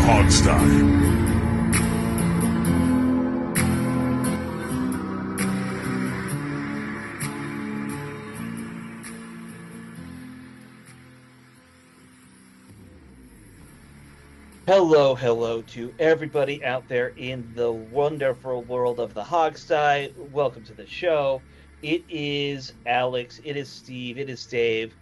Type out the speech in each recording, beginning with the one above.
Hogstye. Hello to everybody out there in the wonderful world of the Hogsty. Welcome to the show. It is Alex, it is Steve, it is Dave,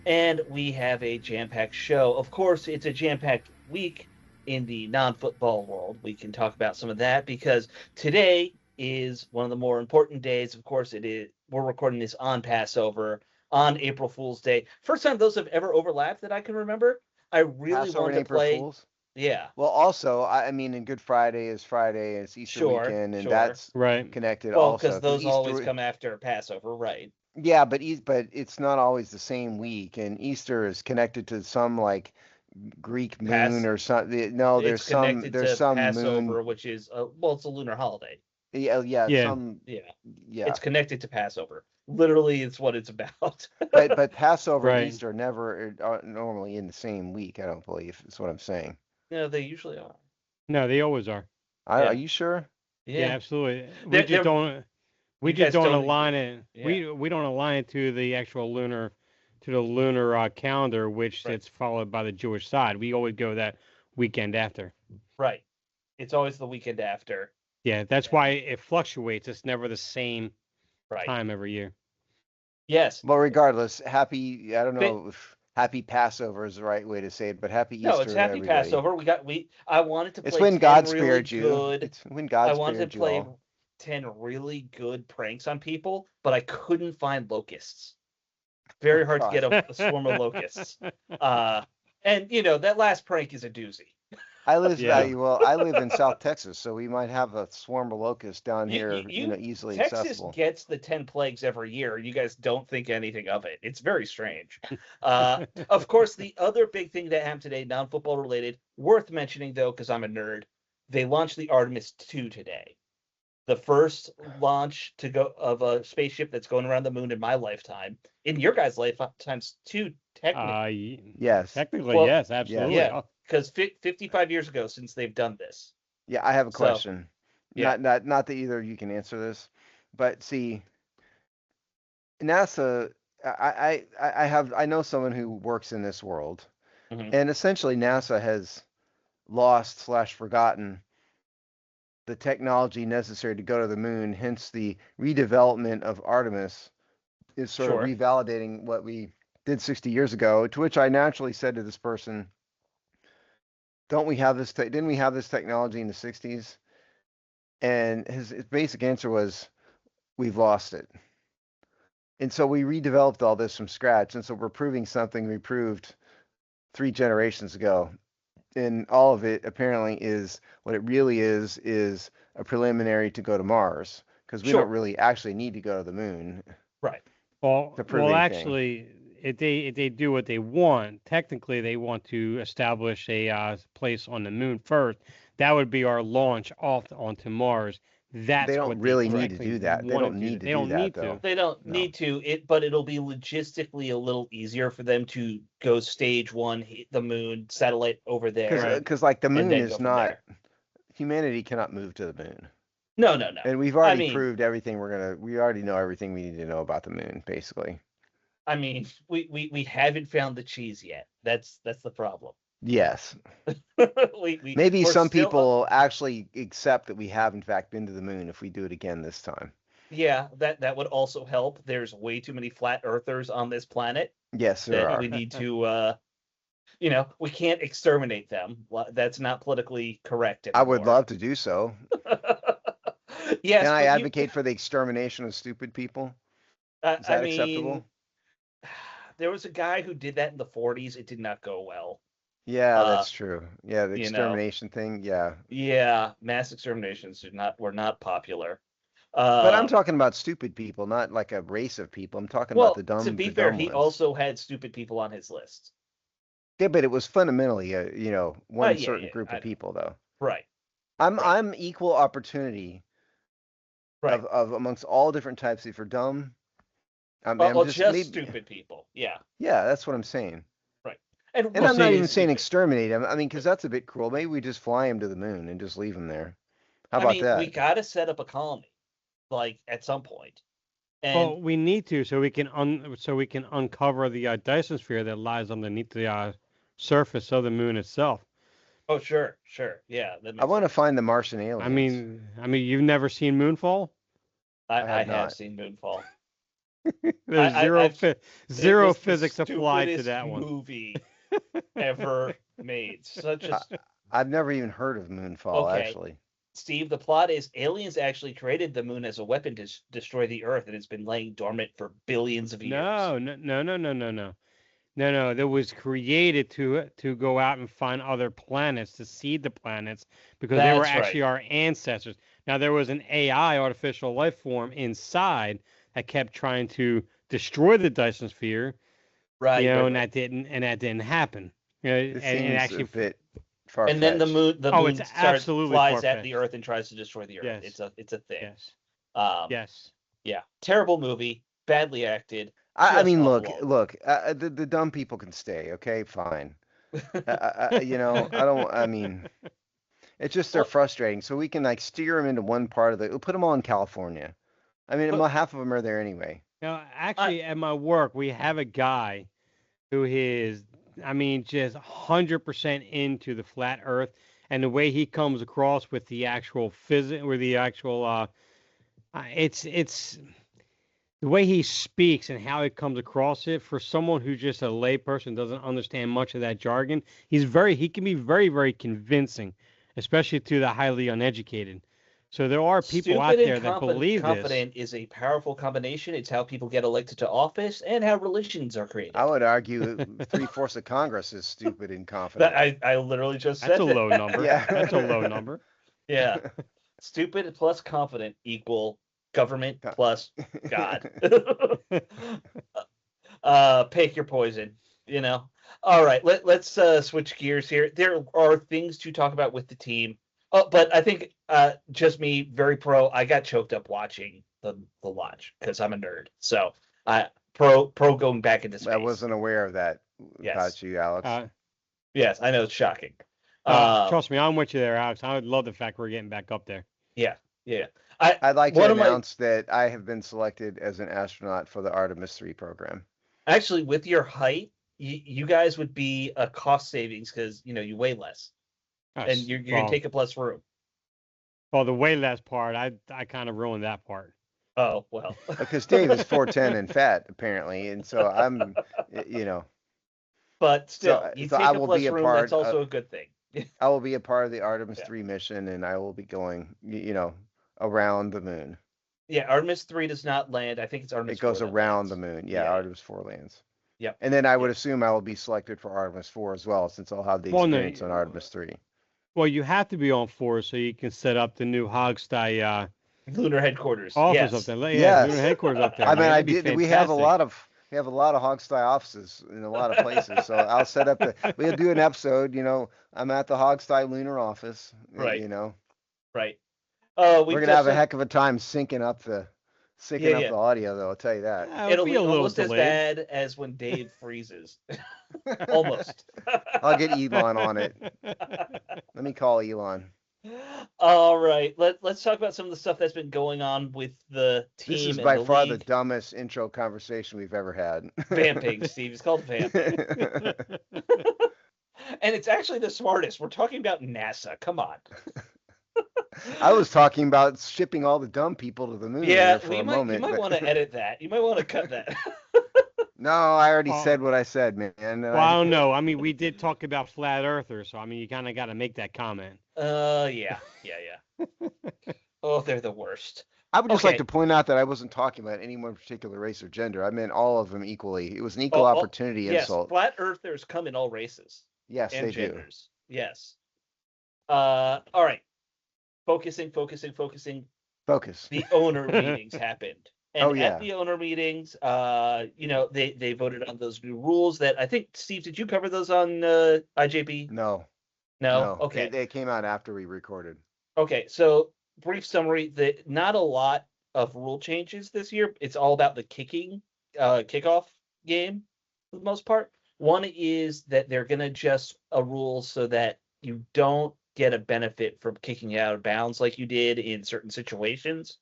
and we have a jam-packed show. Of course, it's a jam-packed week in the non-football world. We can talk about some of that because today is one of the more important days. Of course, it is. We're recording this on Passover, on April Fool's Day. First time those have ever overlapped that I can remember. I really Passover wanted and to April play. Fools. Yeah. Well, also, I mean, and Good Friday is Friday, and it's Easter Sure, weekend, and sure. that's Right. connected Well, also. because Because those always Easter, come after Passover, right? yeah, but it's not always the same week, and Easter is connected to some like Greek moon Pass or something. No, it's connected there's to some moon. Passover, which is well, it's a lunar holiday. Yeah, yeah, Yeah. some Yeah. yeah. It's connected to Passover. Literally, it's what it's about. But Passover and Right. Easter never are normally in the same week. I don't believe. Is what I'm saying. Yeah, they usually are. No, they always are. Are Yeah. you sure? Yeah, Yeah. absolutely. They're We you just guys don't don't align it. yeah, We don't align it to the actual lunar calendar, which right. it's followed by the Jewish side. We always go that weekend after. Right. It's always the weekend after. Yeah, that's why it fluctuates. It's never the same Right. time every year. Yes. Well, regardless, happy. I don't But know if happy Passover is the right way to say it, but happy no, it's Easter to happy everybody. Passover. I wanted to It's play when 10 God really spared you. good It's when I God wanted spared to you play all. 10 really good pranks on people, but I couldn't find locusts. Very Oh hard to God. get a swarm of locusts. Uh, and that last prank is a doozy. Yeah. I live in South Texas, so we might have a swarm of locusts down You, you, here, you easily Texas accessible. gets the 10 plagues every year, and you guys don't think anything of it. It's very strange. Of course, the other big thing that happened today, non-football related, worth mentioning though, because I'm a nerd, they launched the Artemis 2 today. The first launch to go of a spaceship that's going around the moon in my lifetime, in your guys' lifetimes too, technically. Yes. Technically, Well, yes, Yes. absolutely. yeah, Oh, because 55 years ago since they've done this. Yeah, I have a So, question. yeah, Not that either of you can answer this, but see, NASA. I know someone who works in this world, mhm. and essentially NASA has lost slash forgotten the technology necessary to go to the moon. Hence, the redevelopment of Artemis is sort of Sure. revalidating what we did 60 years ago. To which I naturally said to this person, "Don't we have this? Didn't we have this technology in the 60s?" And his basic answer was, "We've lost it." And so we redeveloped all this from scratch. And so we're proving something we proved 3 generations ago. And all of it apparently is what it really is a preliminary to go to Mars because we don't Sure. really actually need to go to the moon Right. to prove well, anything. actually, if they do what they want, technically they want to establish a place on the moon first. That would be our launch off onto Mars. They That's don't what they really need to technically do that. They want to don't do. need That to they do don't that need though. to. They don't No. need to, but it'll be logistically a little easier for them to go stage one, hit the moon, satellite over Because there, Right. because like the and moon then go is from not there. humanity cannot move to the moon. No, no, no. And we've I already mean, proved everything we already know everything we need to know about the moon, basically. we haven't found the cheese yet. That's the problem. Yes. Maybe we're some still people actually accept that we have in fact been to the moon if we do it again this time. yeah, that would also help. There's way too many flat earthers on this planet Yes, there that are. we need to we can't exterminate them. That's not politically correct I would anymore. love to do so. Can Yes, I but you advocate for the extermination of stupid people? Is I that mean, acceptable? there was a guy who did that in the 40s. It did not go well. Yeah, Uh, that's true. Yeah, the you know, extermination thing. Yeah. yeah, mass exterminations were not popular. But I'm Um, talking about stupid people, not like a race of people. I'm talking about well, to be the fair, dumb he ones. also had stupid people on his list. Yeah, but it was fundamentally one Yeah, certain yeah, group I of know. people though. Right, I'm right, I'm equal opportunity right. of amongst all different types. If you're dumb, I'm Well, just just maybe stupid people. Yeah, yeah, that's what I'm saying. right. And we'll I'm not see. even saying exterminate them. I mean, because that's a bit cruel. Maybe we just fly them to the moon and just leave them there. How I about mean, we that? got to set up a colony, like at some point. And Well, we need to so we can uncover the Dyson sphere that lies underneath the surface of the moon itself. oh, sure, yeah, that I makes want to sense. find the Martian aliens. I mean, you've never seen Moonfall? I I have have not. seen Moonfall. There's I've it zero was the physics applied to stupidest that one. movie ever made. Such a I, I've never even heard of Moonfall, okay. actually. Steve, the plot is aliens actually created the moon as a weapon to destroy the Earth, and it's been laying dormant for billions of years. No. That was created to go out and find other planets, to seed the planets, because they were That's actually right. our ancestors. Now there was an AI, artificial life form, inside that kept trying to destroy the Dyson sphere, Right, and that didn't happen. This And seems a actually, bit and then far-fetched. the oh, it's moon absolutely flies at the far-fetched. Earth and tries to destroy the Earth. Yes, It's a thing. yes, Um, yes. yeah, terrible movie, badly acted, I just mean, awful. look. The dumb people can stay. Okay, fine. I don't. I mean, it's just they're Well, frustrating. So we can like steer them into one part of the. We'll put them all in California. I mean, but half of them are there anyway. Now, I, actually, at my work, we have a guy who is, I mean, just 100% into the flat Earth, and the way he comes across with the actual physics, or the actual, it's the way he speaks and how he comes across it. For someone who's just a layperson, doesn't understand much of that jargon, he can be very, very convincing, especially to the highly uneducated. So there are people stupid out and there that believe this. confident is a powerful combination. It's how people get elected to office and how religions are I created. would argue 3/4 of Congress is stupid and That confident. I literally just That's a said low number. Yeah. That's a low number. Yeah. Stupid plus confident equal government plus God. Pick your poison, you know. All right, let's switch gears here. There are things to talk about with the team. Oh, but I think just me, very pro. I got choked up watching the launch because I'm a nerd. So I pro going back into space. I wasn't aware of that Yes. about you, Alex. Yes, I know it's shocking. Trust me, I'm with you there, Alex. I would love the fact we're getting back up there. Yeah. I'd like to announce that I have been selected as an astronaut for the Artemis 3 program. Actually, with your height, you guys would be a cost savings because you weigh less, and you're gonna take up less room. Well, the way less part, I kind of ruined that part. Oh well. Because Dave is 4'10" and fat apparently, and so I'm, But still, you take I up will less be a room. part. That's also a good thing. I will be a part of the Artemis Yeah. 3 mission, and I will be going, around the moon. Yeah, Artemis 3 does not land. I think it's Artemis It goes 4 that around lands. the moon. Yeah, Artemis 4 lands. Yep. And then I would assume I will be selected for Artemis 4 as well, since I'll have the experience on Artemis 3. Well, you have to be on 4 so you can set up the new Hogstye lunar headquarters. office up there. Yeah, lunar headquarters up there. I mean, man. we have a lot of Hogstye offices in a lot of places. So I'll set up we'll do an episode, I'm at the Hogstye lunar office, Right. Right. We're going to have a heck of a time syncing up the audio, though, I'll tell you that. It'll be almost as bad as when Dave freezes. Almost. I'll get Elon on it. Let me call Elon. All right, let's talk about some of the stuff that's been going on with the team. This is and by far league. the dumbest intro conversation we've ever had. Vamping, Steve. It's called vamping. And it's actually the smartest. We're talking about NASA. Come on. I was talking about shipping all the dumb people to the moon. Yeah, for a moment, you might want to edit that. You might want to cut that. No, I already said what I said, man. Well, I don't know. I mean, we did talk about flat earthers, so I mean, you kind of got to make that comment. Yeah. Oh, they're the worst. I would just like to point out that I wasn't talking about any one particular race or gender. I meant all of them equally. It was an equal opportunity insult. Yes, flat earthers come in all races. Yes, and they genders. Do. Yes. All right. Focusing. Focus. The owner meetings happened. And at the owner meetings, they voted on those new rules that I think, Steve, did you cover those on IJB? No. Okay. They came out after we recorded. Okay, so brief summary, that not a lot of rule changes this year. It's all about the kickoff game for the most part. One is that they're going to adjust a rule so that you don't get a benefit from kicking out of bounds like you did in certain situations.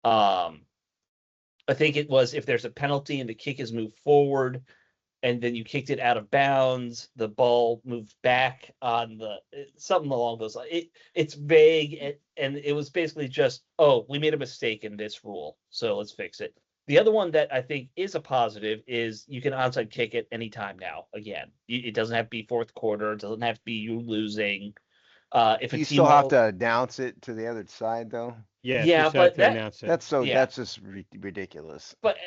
I think it was if there's a penalty and the kick is moved forward and then you kicked it out of bounds, the ball moved back on the something along those lines. It's vague, and it was basically just, oh, we made a mistake in this rule, so let's fix it. The other one that I think is a positive is you can onside kick at any time now. Again, it doesn't have to be fourth quarter. It doesn't have to be you losing. If Do a you team still have to announce it to the other side though? Yes, you yeah, still have but to announce it. yeah, That's just ridiculous. but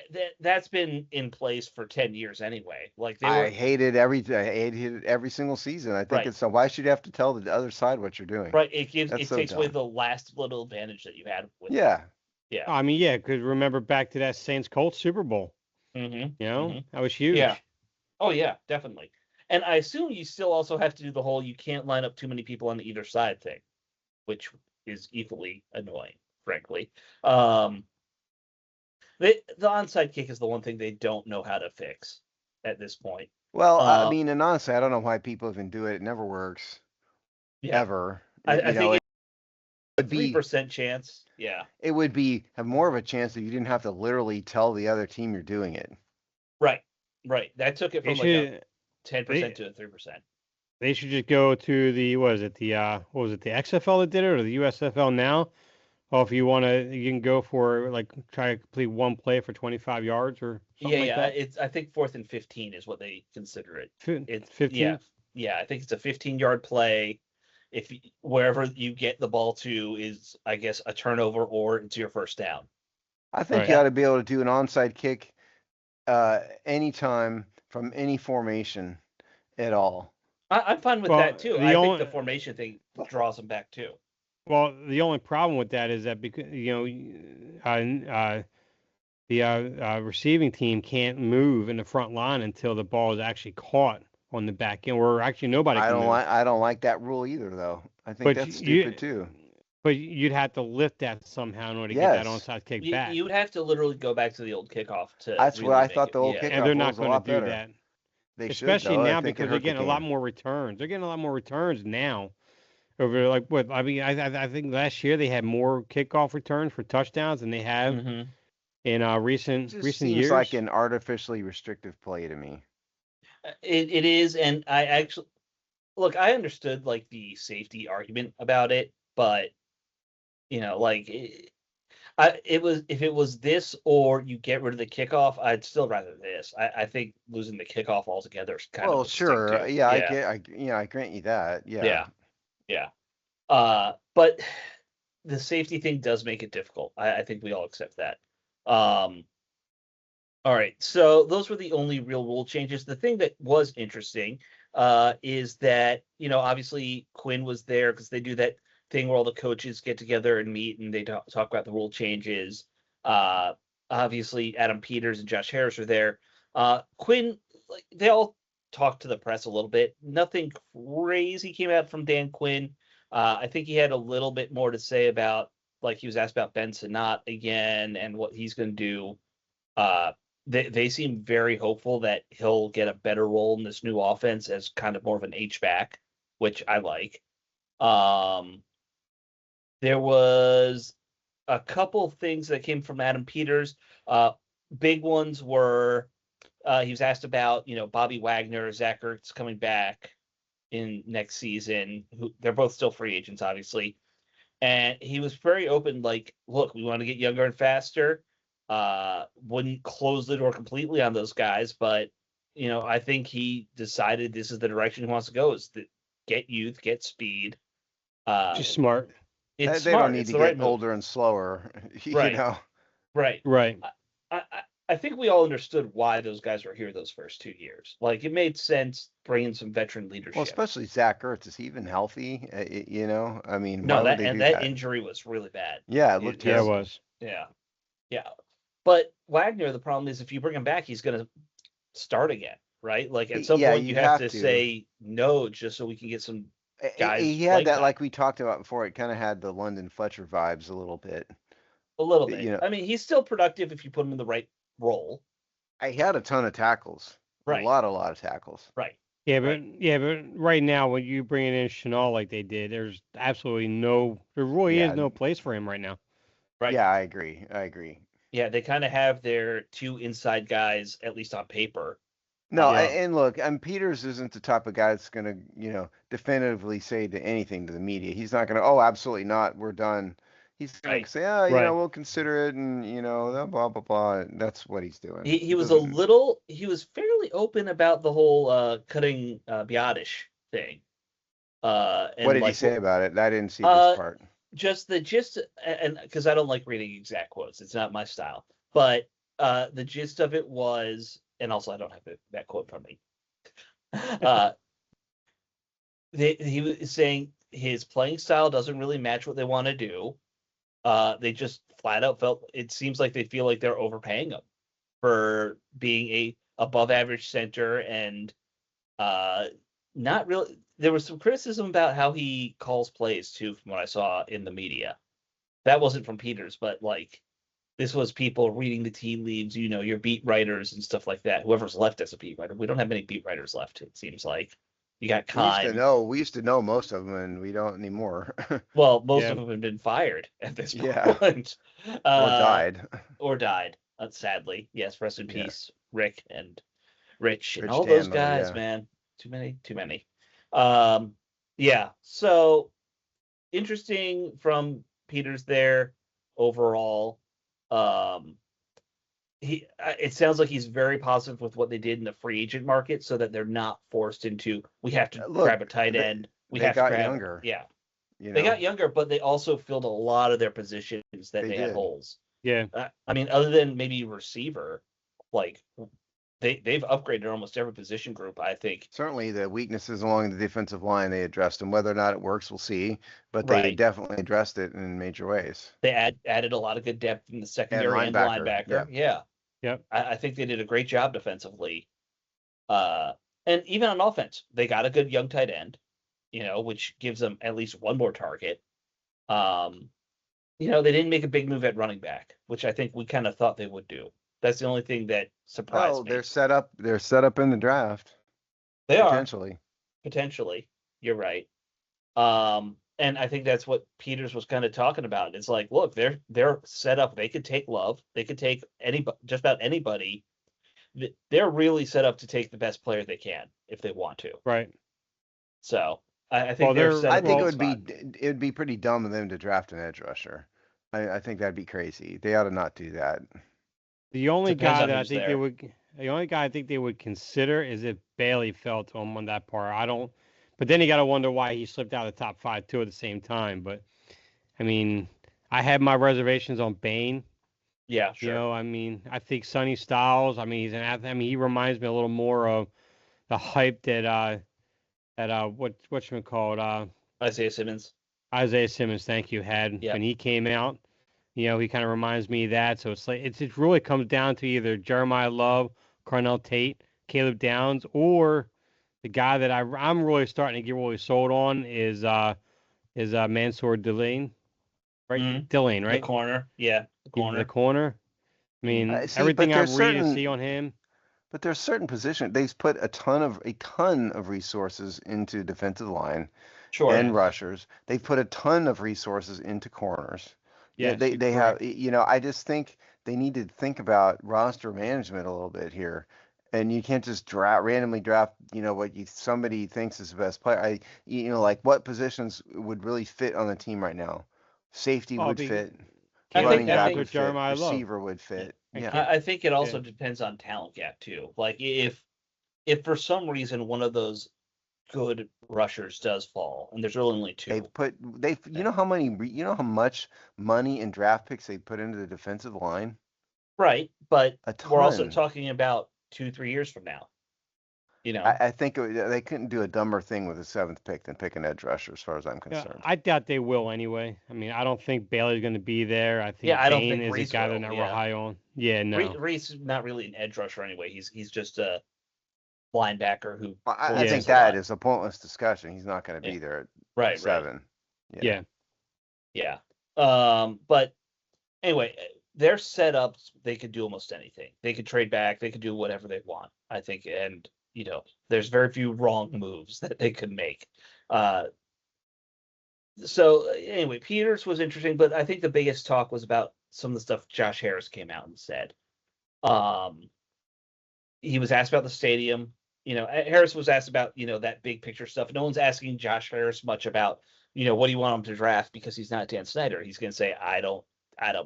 that's been in place for 10 years anyway. Like they I were hated it every single season. I think right. it's so. Why should you have to tell the other side what you're doing? Right, That's it so takes away dumb. the last little advantage that you had with it. Yeah. Yeah. I mean, yeah, because remember back to that Saints Colts Super Bowl. Mm-hmm. You know, Mm-hmm. that was Yeah. huge. Oh yeah, definitely. And I assume you still also have to do the whole you can't line up too many people on either side thing, which is equally annoying, frankly. The onside kick is the one thing they don't know how to fix at this point. Well, I mean, and honestly, I don't know why people even do it. It never works, Yeah. ever. I think It it's a would be 3% chance. Yeah. it would be have more of a chance if you didn't have to literally tell the other team you're doing it. Right. Right. That took it They from like a should 10% to a 3%. they should just go to the what was it the XFL that did it or the USFL now? Well, if you want to, you can go for like try to complete one play for 25 yards or something like that. It's I think 4th and 15 is what they consider it. It's 15. I think it's a 15-yard play. If wherever you get the ball to is, I guess, a turnover or it's your first down. I think Right. you ought to be able to do an onside kick anytime from any formation at all. I'm fine with Well, that too. I think the formation thing draws them back too. Well, the only problem with that is that because the receiving team can't move in the front line until the ball is actually caught on the back end, where actually nobody can move. I don't like that rule either, though. I think But that's stupid too. But you'd have to lift that somehow in order to get that Yes. onside kick back. You would have to literally go back to the old kickoff to That's really what I make thought it. the old Yeah. kickoff And they're rule not was a going lot to do better. that. They Especially should, though. now I think because it they're hurt the getting a lot game. more returns. They're getting a lot more returns now. Over like what I mean, I think last year they had more kickoff returns for touchdowns than they have Mhm. in It recent just seems years. like an artificially restrictive play to me. It is, and I actually look. I understood like the safety argument about it, but like it was if it was this or you get rid of the kickoff, I'd still rather this. I think losing the kickoff altogether is kind of Well, a stink sure. too. Yeah, Yeah, I grant you that. Yeah. yeah, yeah. But the safety thing does make it difficult. I think we all accept that. All right, so those were the only real rule changes. The thing that was interesting is that, obviously Quinn was there because they do that thing where all the coaches get together and meet and they talk about the rule changes. Uh, Obviously, Adam Peters and Josh Harris are there. Quinn, like they all talked to the press a little bit. Nothing crazy came out from Dan Quinn. I think he had a little bit more to say about, like he was asked about Ben Sinnott again and what he's going to do. They seem very hopeful that he'll get a better role in this new offense as kind of more of an H-back, which I like. There was a couple things that came from Adam Peters. Big ones were he was asked about, Bobby Wagner, Zach Ertz coming back in next season. They're both still free agents, obviously. And he was very open, like, look, we want to get younger and faster. Wouldn't close the door completely on those guys, but I think he decided this is the direction he wants to go: is to get youth, get speed. Just smart. It's They don't smart. need It's to the right get move. older and slower. Right. know. Right. Right. I think we all understood why those guys were here those first 2 years. Like it made sense bringing some veteran leadership. Well, especially Zach Ertz. Is he even healthy? I mean, no, why would they do that injury was really bad. Yeah, it looked Yeah, it terrible. was. Yeah. Yeah. But Wagner, the problem is if you bring him back, he's going to start again, right? Like at some point you have to say no just so we can get some guys. He had that, like we talked about before. It kind of had the London Fletcher vibes a little bit. A little bit. I mean, he's still productive if you put him in the right role. He had a ton of tackles. Right. A lot of tackles. Right. Yeah, but Right. right now when you bring in Chanel like they did, there really is Yeah, no place for him right now. Right. yeah, I agree. Yeah, they kind of have their two inside guys, at least on paper. No, Um, and look, Peters isn't the type of guy that's going to, definitively say to anything to the media. He's not going to, oh, absolutely not, we're done. He's going right. to say, oh, Right. we'll consider it, and blah blah blah. That's what he's doing. He was he was fairly open about the whole cutting Biotish thing. What And did he like say about it? I didn't see this uh part. just the gist, and because I don't like reading exact quotes, it's not my style. But the gist of it was, and also I don't have that quote from me. Uh, he was saying his playing style doesn't really match what they want to do. They just flat out felt, it seems like they feel like they're overpaying him for being a above average center, and not really. There was some criticism about how he calls plays too, from what I saw in the media. That wasn't from Peters, but like this was people reading the tea leaves, your beat writers and stuff like that. Whoever's left as a beat writer. We don't have many beat writers left, it seems like. You got Kime. We used to know most of them, and we don't anymore. Well, most Yeah. of them have been fired at this Yeah. point. Or died. Or died, sadly. Yes, rest in Yeah. peace, Rick and Rich and Rich all those Stanley, guys, yeah. man. Too many. Yeah. So interesting from Peters there overall. It sounds like he's very positive with what they did in the free agent market, so that they're not forced into, we have to Look, grab a tight end. We they have to got grab, younger. yeah. You They know, got younger, but they also filled a lot of their positions that They they had did. holes. Yeah. I mean, other than maybe receiver, like they've upgraded almost every position group, I think. Certainly the weaknesses along the defensive line, they addressed them. Whether or not it works, we'll see. But they Right. definitely addressed it in major ways. They added a lot of good depth in the And secondary and linebacker. Yeah. Yep. I think they did a great job defensively. And even on offense, they got a good young tight end, which gives them at least one more target. They didn't make a big move at running back, which I think we kind of thought they would do. That's the only thing that surprised me. They're set up. They're set up in the draft. They are Potentially. You're right. And I think that's what Peters was kind of talking about. It's like, look, they're set up. They could take Love. They could take just about anybody. They're really set up to take the best player they can if they want to. Right. So I think they're set I up. think it would be pretty dumb of them to draft an edge rusher. I think that'd be crazy. They ought to not do that. The only Depends guy on that I who's think there. the only guy I think they would consider is if Bailey fell to him on that part. I don't. But then you got to wonder why he slipped out of the top 5 too at the same time. But I mean, I had my reservations on Bain. Yeah, sure. I mean, I think Sonny Styles. I mean, he's an athlete. I mean, he reminds me a little more of the hype that whatchamacallit, Isaiah Simmons. Isaiah Simmons, thank you, had Yep. when he came out. He kind of reminds me of that. So it's like it really comes down to either Jeremiah Love, Carnell Tate, Caleb Downs, or the guy that I'm really starting to get really sold on is Mansour Delane, right? Mhm. Delane, The right? corner. Yeah, the corner. The corner. I mean, See, everything but I there's read and certain see on him. but there's certain positions they've put a ton of resources into defensive line Sure. and rushers. They've put a ton of resources into corners. Yes, They you're have, correct. I just think they need to think about roster management a little bit here. And you can't just randomly draft, what somebody thinks is the best player. Like what positions would really fit on the team right now? Safety Oh, would fit, Caleb running back Downs or would fit, Jeremiah Love. receiver would fit. And Yeah. I think it also Yeah. depends on talent gap too. Like if for some reason one of those good rushers does fall, and there's really only two. You know how much money and draft picks they put into the defensive line? Right, but A we're also ton. talking about 2-3 years from now. I think they couldn't do a dumber thing with the 7th pick than pick an edge rusher, as far as I'm Yeah, concerned. I doubt they will anyway. I mean, I don't think Bailey's going to be there. I think Yeah, I don't Bain think is a Reese guy they're will, not real yeah. high on. Yeah, no. Reese is not really an edge rusher anyway. He's just a linebacker who. I Yeah. think that is a pointless discussion. He's not going to be Yeah. there at Right. 7. Yeah. Yeah. But anyway, their setups, they could do almost anything. They could trade back. They could do whatever they want, I think. And, there's very few wrong moves that they could make. So anyway, Peters was interesting, but I think the biggest talk was about some of the stuff Josh Harris came out and said. He was asked about the stadium. Harris was asked about, that big picture stuff. No one's asking Josh Harris much about, what do you want him to draft, because he's not Dan Snyder. He's going to say, I don't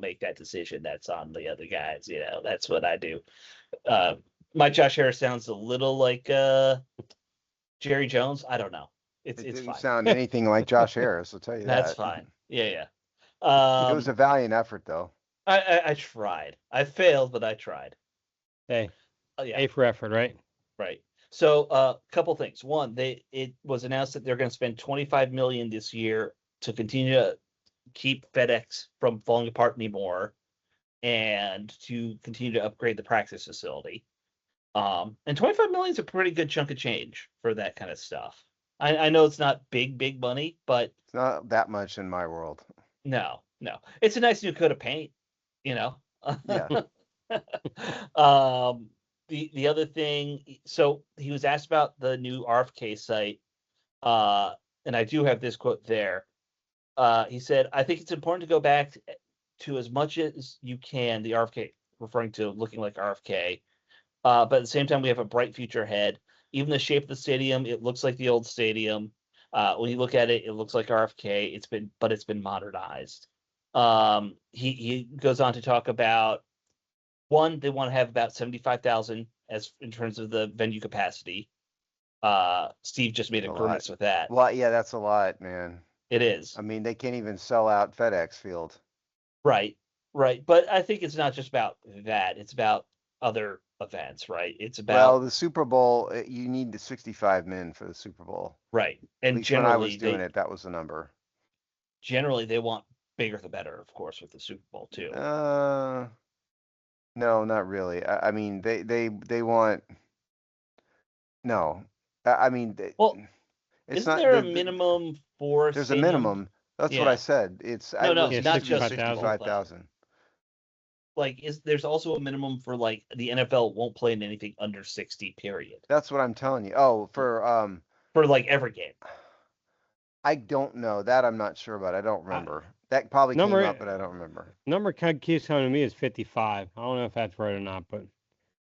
make that decision. That's on the other guys. That's what I do. My Josh Harris sounds a little like Jerry Jones. I don't know. It's didn't fine. sound anything like Josh Harris. I'll tell you That's that. fine. Yeah. It was a valiant effort, though. I tried. I failed, but I tried. Hey, yeah. A for effort, right? Right. So, a couple things. One, it was announced that they're going to spend $25 million this year to continue to keep FedEx from falling apart anymore, and to continue to upgrade the practice facility. And $25 million is a pretty good chunk of change for that kind of stuff. I know it's not big money, but it's not that much in my world. No, it's a nice new coat of paint, Yeah. The other thing, so he was asked about the new RFK site, and I do have this quote there. He said, "I think it's important to go back to as much as you can the RFK," referring to looking like RFK. But at the same time, we have a bright future ahead. Even the shape of the stadium, it looks like the old stadium. When you look at it, it looks like RFK. It's been modernized. He goes on to talk about, one, they want to have about 75,000 as in terms of the venue capacity. Steve just made a grimace with that. Well, yeah, that's a lot, man. It is. I mean, they can't even sell out FedEx Field. Right. But I think it's not just about that. It's about other events, right? It's about the Super Bowl. You need the 65 men for the Super Bowl. Right. And At least generally, when I was doing it, that was the number. Generally, they want bigger the better, of course, with the Super Bowl too. No, not really. I mean, they want. No, I mean, well, it's isn't not. there a minimum for? There's stadium? A minimum. That's what I said. It's no, it's not just 65,000. Like, there's also a minimum for, like, the NFL won't play in anything under 60. Period. That's what I'm telling you. Oh, for like every game. I don't know that. I'm not sure about. I don't remember. That probably came up, but I don't remember. Number keeps coming to me is 55. I don't know if that's right or not, but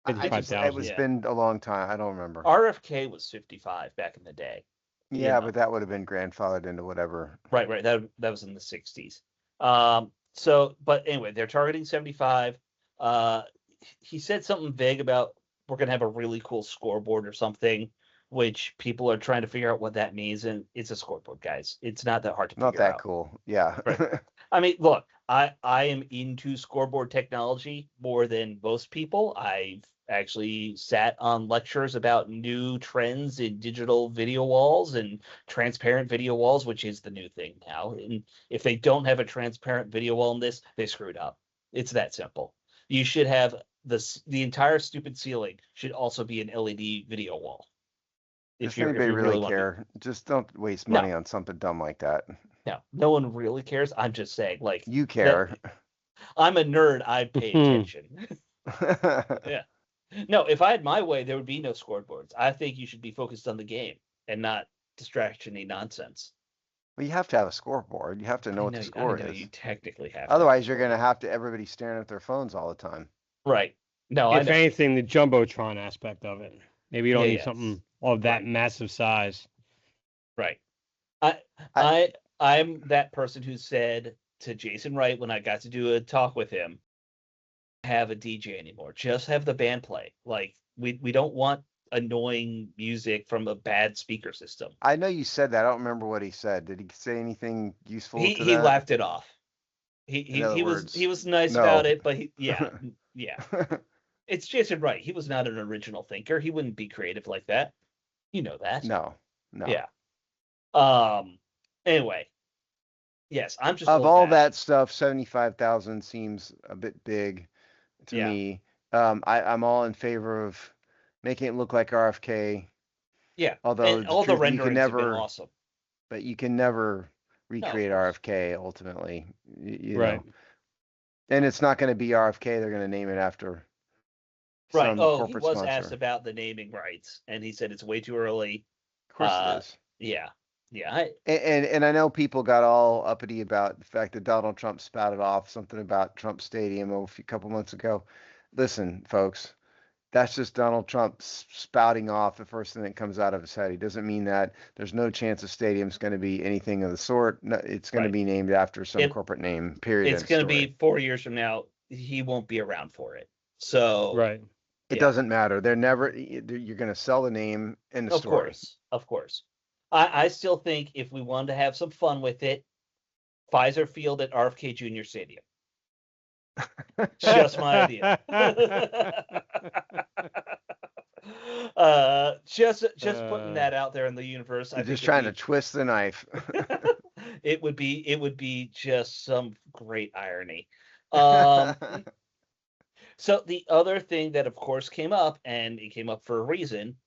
55,000. It's been a long time. I don't remember. RFK was 55 back in the day. Yeah, but that would have been grandfathered into whatever. Right. That was in the 60s. But anyway, they're targeting 75. He said something vague about we're going to have a really cool scoreboard or something, which people are trying to figure out what that means. And it's a scoreboard, guys. It's not that hard to figure out. Not that cool. Yeah. Right. I mean, look, I am into scoreboard technology more than most people. I've actually sat on lectures about new trends in digital video walls and transparent video walls, which is the new thing now. And if they don't have a transparent video wall in this, they screwed up. It's that simple. You should have the entire stupid ceiling should also be an LED video wall. If anybody really care, just don't waste money on something dumb like that. No one really cares. I'm just saying, like, you care. I'm a nerd. I pay attention. Yeah. No, if I had my way, there would be no scoreboards. I think you should be focused on the game and not distraction-y nonsense. Well, you have to have a scoreboard. You have to know what the score is. You technically have. Otherwise, you're going to have everybody staring at their phones all the time. Right. No, if anything, the jumbotron aspect of it. Maybe you don't need something of that massive size. Right. I'm that person who said to Jason Wright when I got to do a talk with him, have a DJ anymore. Just have the band play. Like, we don't want annoying music from a bad speaker system. I know you said that. I don't remember what he said. Did he say anything useful to that? He laughed it off. He was nice about it, but yeah. It's Jason Wright. He was not an original thinker. He wouldn't be creative like that. You know that. No. Yeah. Anyway. Yes, I'm just of all that stuff, 75,000 seems a bit big to me. I'm all in favor of making it look like RFK. Yeah. Although all the renderings have been awesome. But you can never recreate RFK ultimately. You know. And it's not going to be RFK. They're going to name it after Right. some Oh, he corporate was asked sponsor. about the naming rights, and he said it's way too early. Of course it is. Yeah. Yeah. And I know people got all uppity about the fact that Donald Trump spouted off something about Trump Stadium a couple months ago. Listen, folks, that's just Donald Trump spouting off the first thing that comes out of his head. He doesn't mean that. There's no chance the stadium's going to be anything of the sort. No, it's going to Right. be named after some It corporate name. Period. it's End going to story. be 4 years from now. He won't be around for it. So, Right. It yeah. doesn't matter. They're never. You're going to sell the name in the Of story. course. Of course. I still think if we wanted to have some fun with it, Pfizer Field at RFK Jr. Stadium. Just my idea. Just putting that out there in the universe. I You're think just trying to twist the knife. it would be just some great irony. So the other thing that of course came up, and it came up for a reason,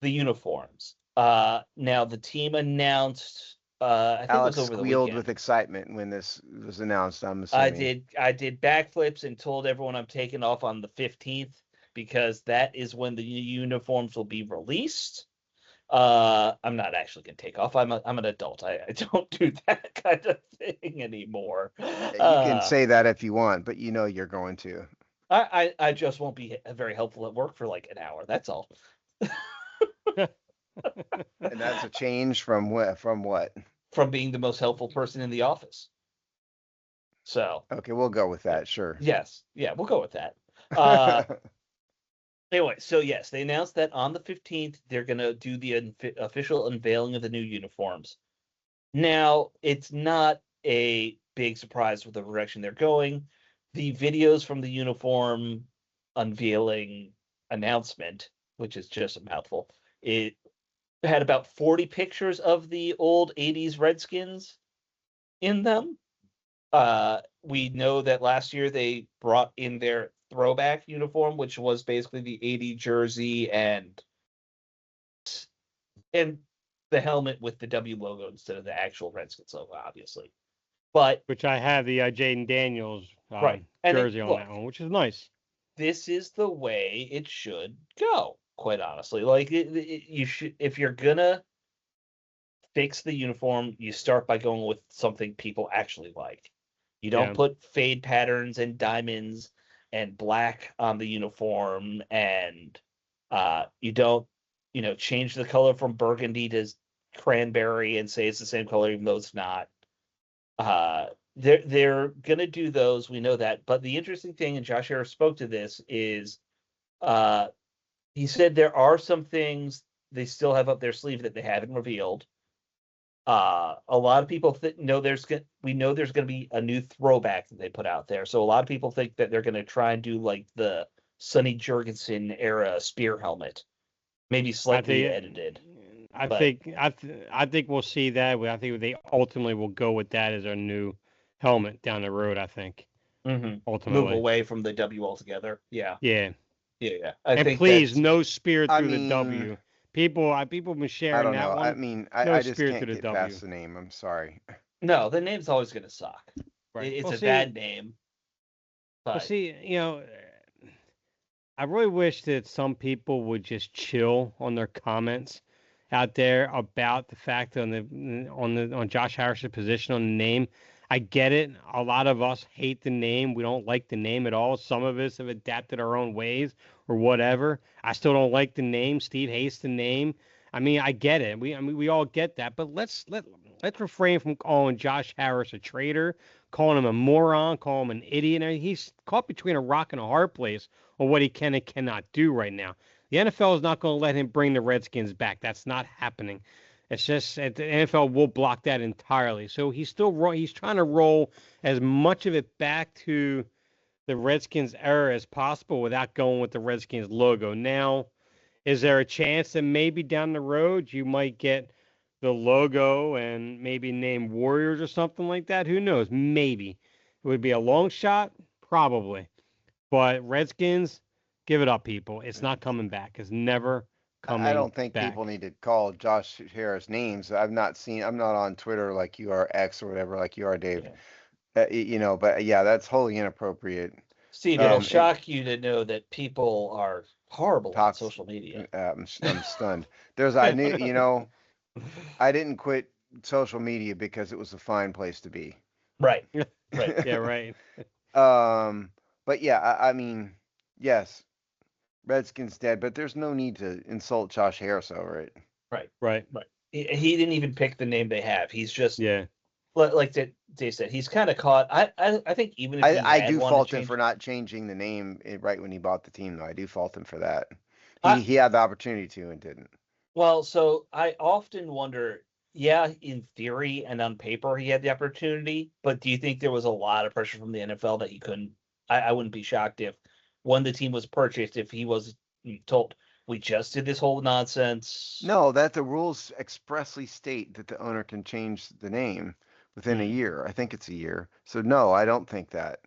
the uniforms. Now the team announced, I think Alex it was over the squealed weekend. with excitement when this was announced. I'm assuming. I did backflips and told everyone I'm taking off on the 15th because that is when the uniforms will be released. I'm not actually gonna take off. I'm an adult. I don't do that kind of thing anymore. You can say that if you want, but you know you're going to. I just won't be very helpful at work for like an hour. That's all. And that's a change from what? From what? From being the most helpful person in the office. So Okay, we'll go with that. Sure. yes, yeah, we'll go with that. Anyway, so yes, they announced that on the 15th they're gonna do the official unveiling of the new uniforms. Now, it's not a big surprise with the direction they're going. The videos from the uniform unveiling announcement, which is just a mouthful, it had about 40 pictures of the old 80s Redskins in them. We know that last year they brought in their throwback uniform, which was basically the 80 jersey and the helmet with the W logo instead of the actual Redskins logo, obviously. But Which I have the Jaden Daniels right, and jersey on that one, which is nice. This is the way it should go. Quite honestly, like you should, if you're gonna fix the uniform, you start by going with something people actually like. You don't Yeah. put fade patterns and diamonds and black on the uniform, and you don't, change the color from burgundy to cranberry and say it's the same color even though it's not. They're gonna do those, we know that. But the interesting thing, and Josh Harris spoke to this, is he said there are some things they still have up their sleeve that they haven't revealed. A lot of people know we know there's going to be a new throwback that they put out there. So a lot of people think that they're going to try and do like the Sonny Jurgensen era spear helmet, maybe slightly edited. I But think I think we'll see that. I think they ultimately will go with that as our new helmet down the road. I think move ultimately. away from the W altogether. Yeah, Yeah. yeah. And please, no spear I through the mean, W. People have been I sharing don't that know. I one. mean, No I just spear can't through the get W. past the name. I'm sorry. No, the name's always going to suck. Right. It's Well, a see, bad name. Well, But see, I really wish that some people would just chill on their comments out there about the fact on Josh Harris's position on the name. I get it. A lot of us hate the name. We don't like the name at all. Some of us have adapted our own ways or whatever. I still don't like the name. Steve hates the name. I mean, I get it. We all get that. But let's refrain from calling Josh Harris a traitor, calling him a moron, calling him an idiot. I mean, he's caught between a rock and a hard place on what he can and cannot do right now. The NFL is not going to let him bring the Redskins back. That's not happening. It's just the NFL will block that entirely. So he's trying to roll as much of it back to the Redskins era as possible without going with the Redskins logo. Now, is there a chance that maybe down the road you might get the logo and maybe name Warriors or something like that? Who knows? Maybe. It would be a long shot, probably. But Redskins, give it up, people. It's not coming back. It's never I coming don't think people back. need to call Josh Harris names. I'm not on Twitter like you are, X or whatever, like you are, Dave. yeah. But yeah, that's wholly inappropriate. Steve, it'll And shock you to know that people are horrible on talks. social media. I'm stunned. I knew, I didn't quit social media because it was a fine place to be. Right, right, Yeah, right. But yeah, I mean, yes, Redskins dead, but there's no need to insult Josh Harris over it. right, Right. right. He didn't even pick the name they have. He's just Yeah. like Dave said. He's kind of caught. I think even if he I had do wanted fault to him change for not changing the name right when he bought the team, though. I do fault him for that. I, He had the opportunity to and didn't. well, so I often wonder. Yeah, in theory and on paper, he had the opportunity, but do you think there was a lot of pressure from the NFL that he couldn't? I wouldn't be shocked if when the team was purchased, if he was told, "We just did this whole nonsense." No, that the rules expressly state that the owner can change the name within a Hmm. year. I think it's a year. So no, I don't think that.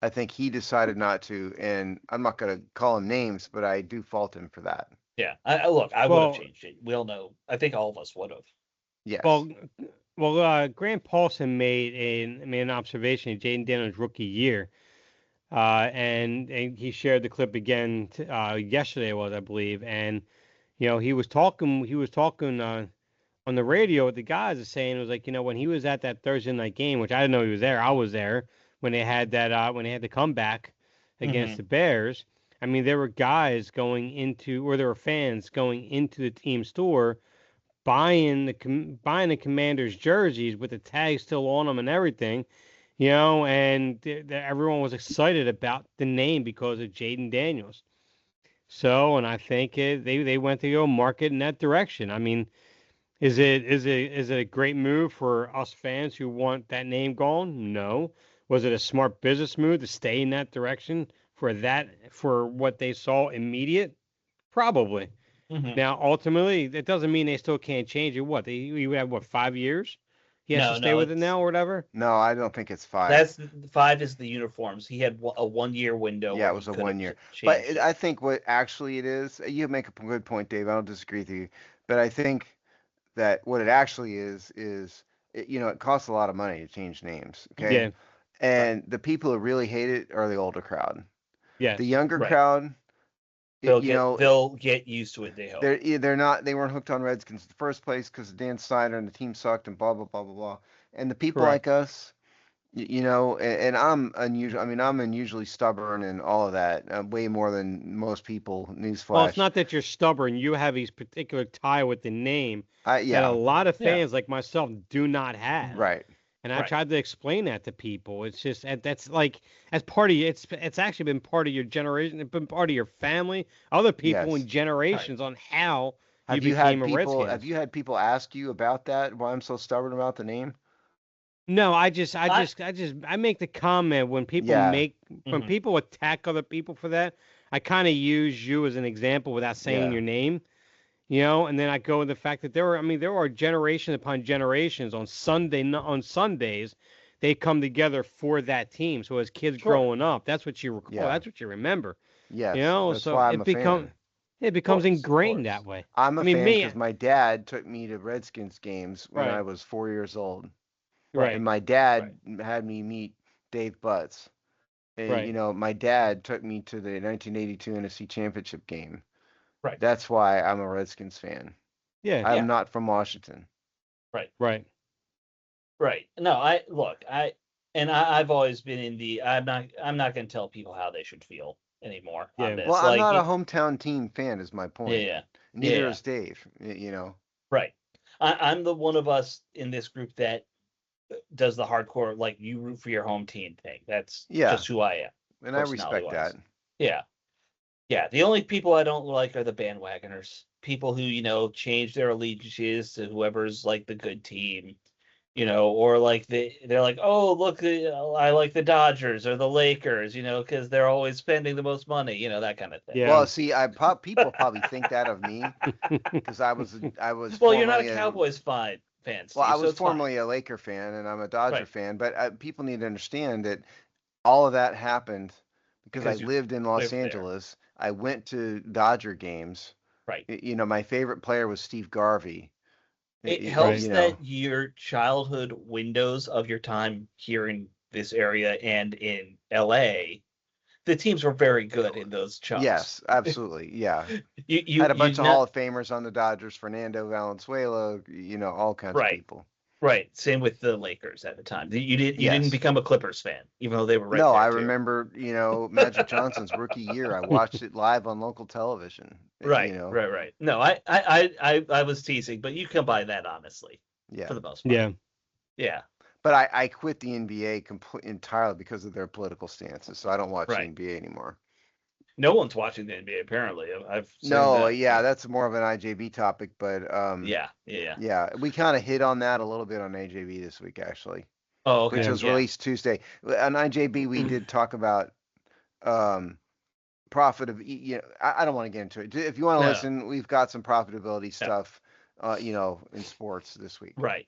I think he decided not to, and I'm not going to call him names, but I do fault him for that. Yeah, look, I would have Well, changed it. We all know. I think all of us would have. Yes. well, Grant Paulson made an observation of Jaden Daniels' rookie year, and he shared the clip again yesterday, it was, I believe, and he was talking on the radio with the guys, is saying it was like, when he was at that Thursday night game, which I didn't know he was there. I was there when they had the comeback against Hmm. the Bears. I mean, there were guys or there were fans going into the team store buying the Commanders jerseys with the tag still on them and everything, and everyone was excited about the name because of Jaden Daniels. So, and I think they went to go market in that direction. I mean, is it a great move for us fans who want that name gone? No. Was it a smart business move to stay in that direction for what they saw immediate? Probably. Hmm. Now, ultimately, that doesn't mean they still can't change it. What we would have 5 years? He has to No, stay no, with it it's now or whatever. No, I don't think it's 5. five is the uniforms. He had a 1 year window Yeah, where it he was a could have 1 year. But changed it. I think what actually it is, you make a good point, Dave. I don't disagree with you. But I think that what it actually is, it costs a lot of money to change names. Okay. Yeah. Right. And the people who really hate it are the older crowd. The Yes. younger Right. crowd, They'll get used to it. They hope. they weren't hooked on Redskins in the first place because Dan Snyder and the team sucked and blah blah blah blah blah. And the people like Correct. us, and I'm unusual. I mean, I'm unusually stubborn and all of that, way more than most people. Well, it's Newsflash. not that you're stubborn. You have a particular tie with the name that a Yeah, lot of Yeah. fans like myself do not have. right. And I Right. tried to explain that to people. It's just that's like as part of it's actually been part of your generation. It's been part of your family, other people Yes. in Right. generations on how you became a Have Redskins. you had people ask you about that? Why I'm so stubborn about the name? No, I. I make the comment Yeah. when Mhm. people attack other people for that. I kind of use you as an example without saying Yeah. your name, and then I go with the fact that there are generation upon generations on Sundays, they come together for that team. So as kids Sure. growing up, that's what you recall, Yeah. that's what you remember, Yes. That's so why I'm a fan. it Of becomes course. Of ingrained course. that way. I'm I a mean, fan me, because my dad took me to Redskins games when I right, was 4 years old, Right. and right, my Right. dad had me meet Dave Butts. And, right, my dad took me to the 1982 NFC Championship game. Right. That's why I'm a Redskins fan. yeah, I'm Yeah. not from Washington. Right. right, Right. No, I look, I've always been in the I'm not going to tell people how they should feel anymore on yeah. Well, this. I'm not a hometown team fan, is my Yeah, point. yeah. Yeah, Neither yeah. is Dave. Right. I'm the one of us in this group that does the hardcore, like, you root for your home team thing. That's Yeah, just who I am, and I personality respect that. wise. Yeah. Yeah. The only people I don't like are the bandwagoners. People who, change their allegiances to whoever's like the good team, or like they're like, oh, look, I like the Dodgers or the Lakers, because they're always spending the most money, that kind of thing. Yeah. Well, see, people probably think that of me because I was Well, you're not a formerly Cowboys fan, well, I Steve, so was it's fine. formerly a Laker fan and I'm a Dodger Right. fan, but people need to understand that all of that happened because I Because you lived in Los live there. Angeles. I went to Dodger games. Right. My favorite player was Steve Garvey. It Right. helps that your childhood windows of your time here in this area and in LA, the teams were very good in those chunks. Yes, absolutely. Yeah. You Had a bunch of not Hall of Famers on the Dodgers, Fernando Valenzuela, all kinds of right. people. Right. Same with the Lakers at the time. You didn't Yes. become a Clippers fan, even though they were right No, there I too. remember, Magic Johnson's rookie year. I watched it live on local television. Right. Right. No, I was teasing, but you can buy that honestly, Yeah. for the most part. Yeah. But I quit the NBA entirely because of their political stances, so I don't watch the NBA anymore. No one's watching the NBA apparently. I've seen No, that. yeah, that's more of an IJB topic, but yeah, we kind of hit on that a little bit on AJB this week actually, Oh, okay. which was released Tuesday. On IJB we did talk about profit of I don't want to get into it. If you want to listen, we've got some profitability stuff, in sports this week. Right.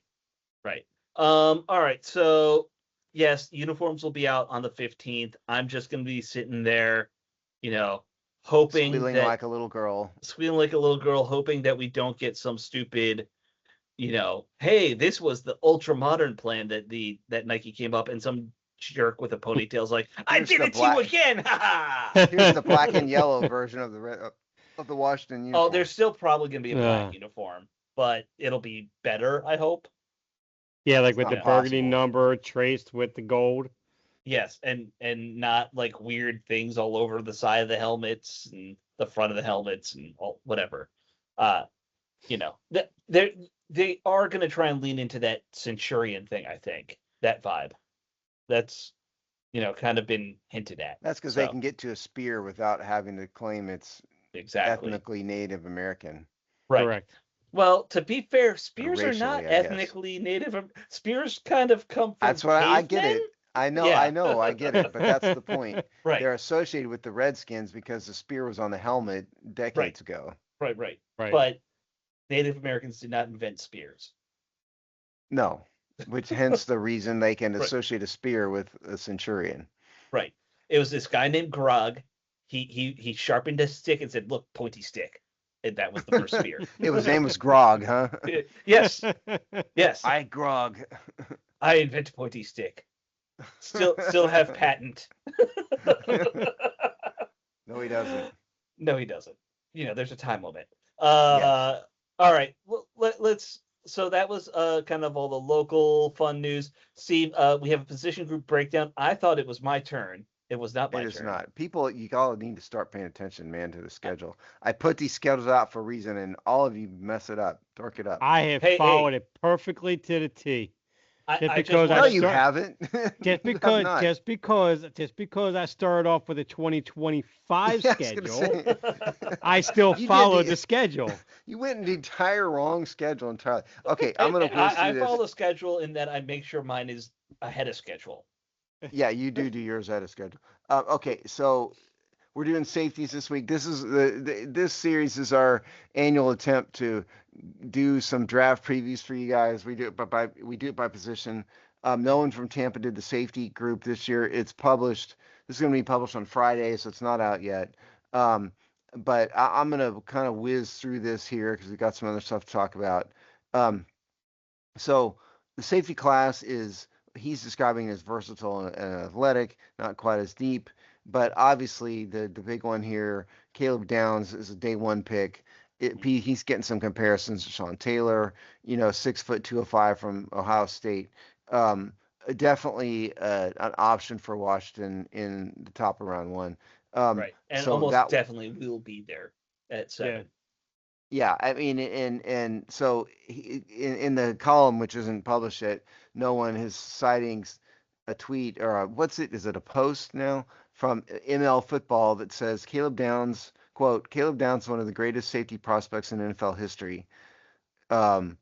All right. So yes, uniforms will be out on the 15th. I'm just gonna be sitting there, hoping squealing that, like a little girl, hoping that we don't get some stupid, hey, this was the ultra modern plan that Nike came up, and some jerk with a ponytail's like, I did it to you again. Here's the black and yellow version of the Washington uniform. Oh, there's still probably gonna be a black uniform, but it'll be better, I hope. Yeah, like with the burgundy number traced with the gold. Yes, and not like weird things all over the side of the helmets and the front of the helmets and all, whatever. They are going to try and lean into that Centurion thing, I think. That vibe. That's kind of been hinted at. That's because they can get to a spear without having to claim it's ethnically Native American. Right. Correct. Well, to be fair, spears are not ethnically Native. Spears kind of come from That's what I get it. I know, I get it, but that's the point. Right. They're associated with the Redskins because the spear was on the helmet decades ago. Right. But Native Americans did not invent spears. No, which hence the reason they can associate a spear with a centurion. Right. It was this guy named Grog. He sharpened a stick and said, "Look, pointy stick." And that was the first spear. His name was Grog, huh? Yes. I Grog. I invent pointy stick. Still have patent. No, he doesn't. No, he doesn't. There's a time limit. All right. Well, let's. So that was kind of all the local fun news. Steve, we have a position group breakdown. I thought it was my turn. It was not my turn. It is not. People, you all need to start paying attention, man, to the schedule. I put these schedules out for a reason, and all of you mess it up. Torque it up. I have followed it perfectly to the T. You haven't. Just because I started off with a 2025 schedule, I still followed the schedule. You went in the entire wrong schedule entirely. Okay, I'm gonna. I follow the schedule in that I make sure mine is ahead of schedule. Yeah, you do yours ahead of schedule. Okay, so we're doing safeties this week. This is this series is our annual attempt to do some draft previews for you guys. We do it by position. No one from Tampa did the safety group this year. It's published. This is going to be published on Friday, so it's not out yet. But I'm going to kind of whiz through this here because we got some other stuff to talk about. So the safety class he's describing as versatile and athletic, not quite as deep. But obviously, the big one here, Caleb Downs is a day one pick. He's getting some comparisons to Sean Taylor, 6 foot 205 from Ohio State. Definitely an option for Washington in the top of round one. Right, and so almost definitely will be there at 7. Yeah, I mean, and so in the column, which isn't published yet, no one is citing a tweet or is it a post now from ML Football that says Caleb Downs, quote, Caleb Downs, one of the greatest safety prospects in NFL history. And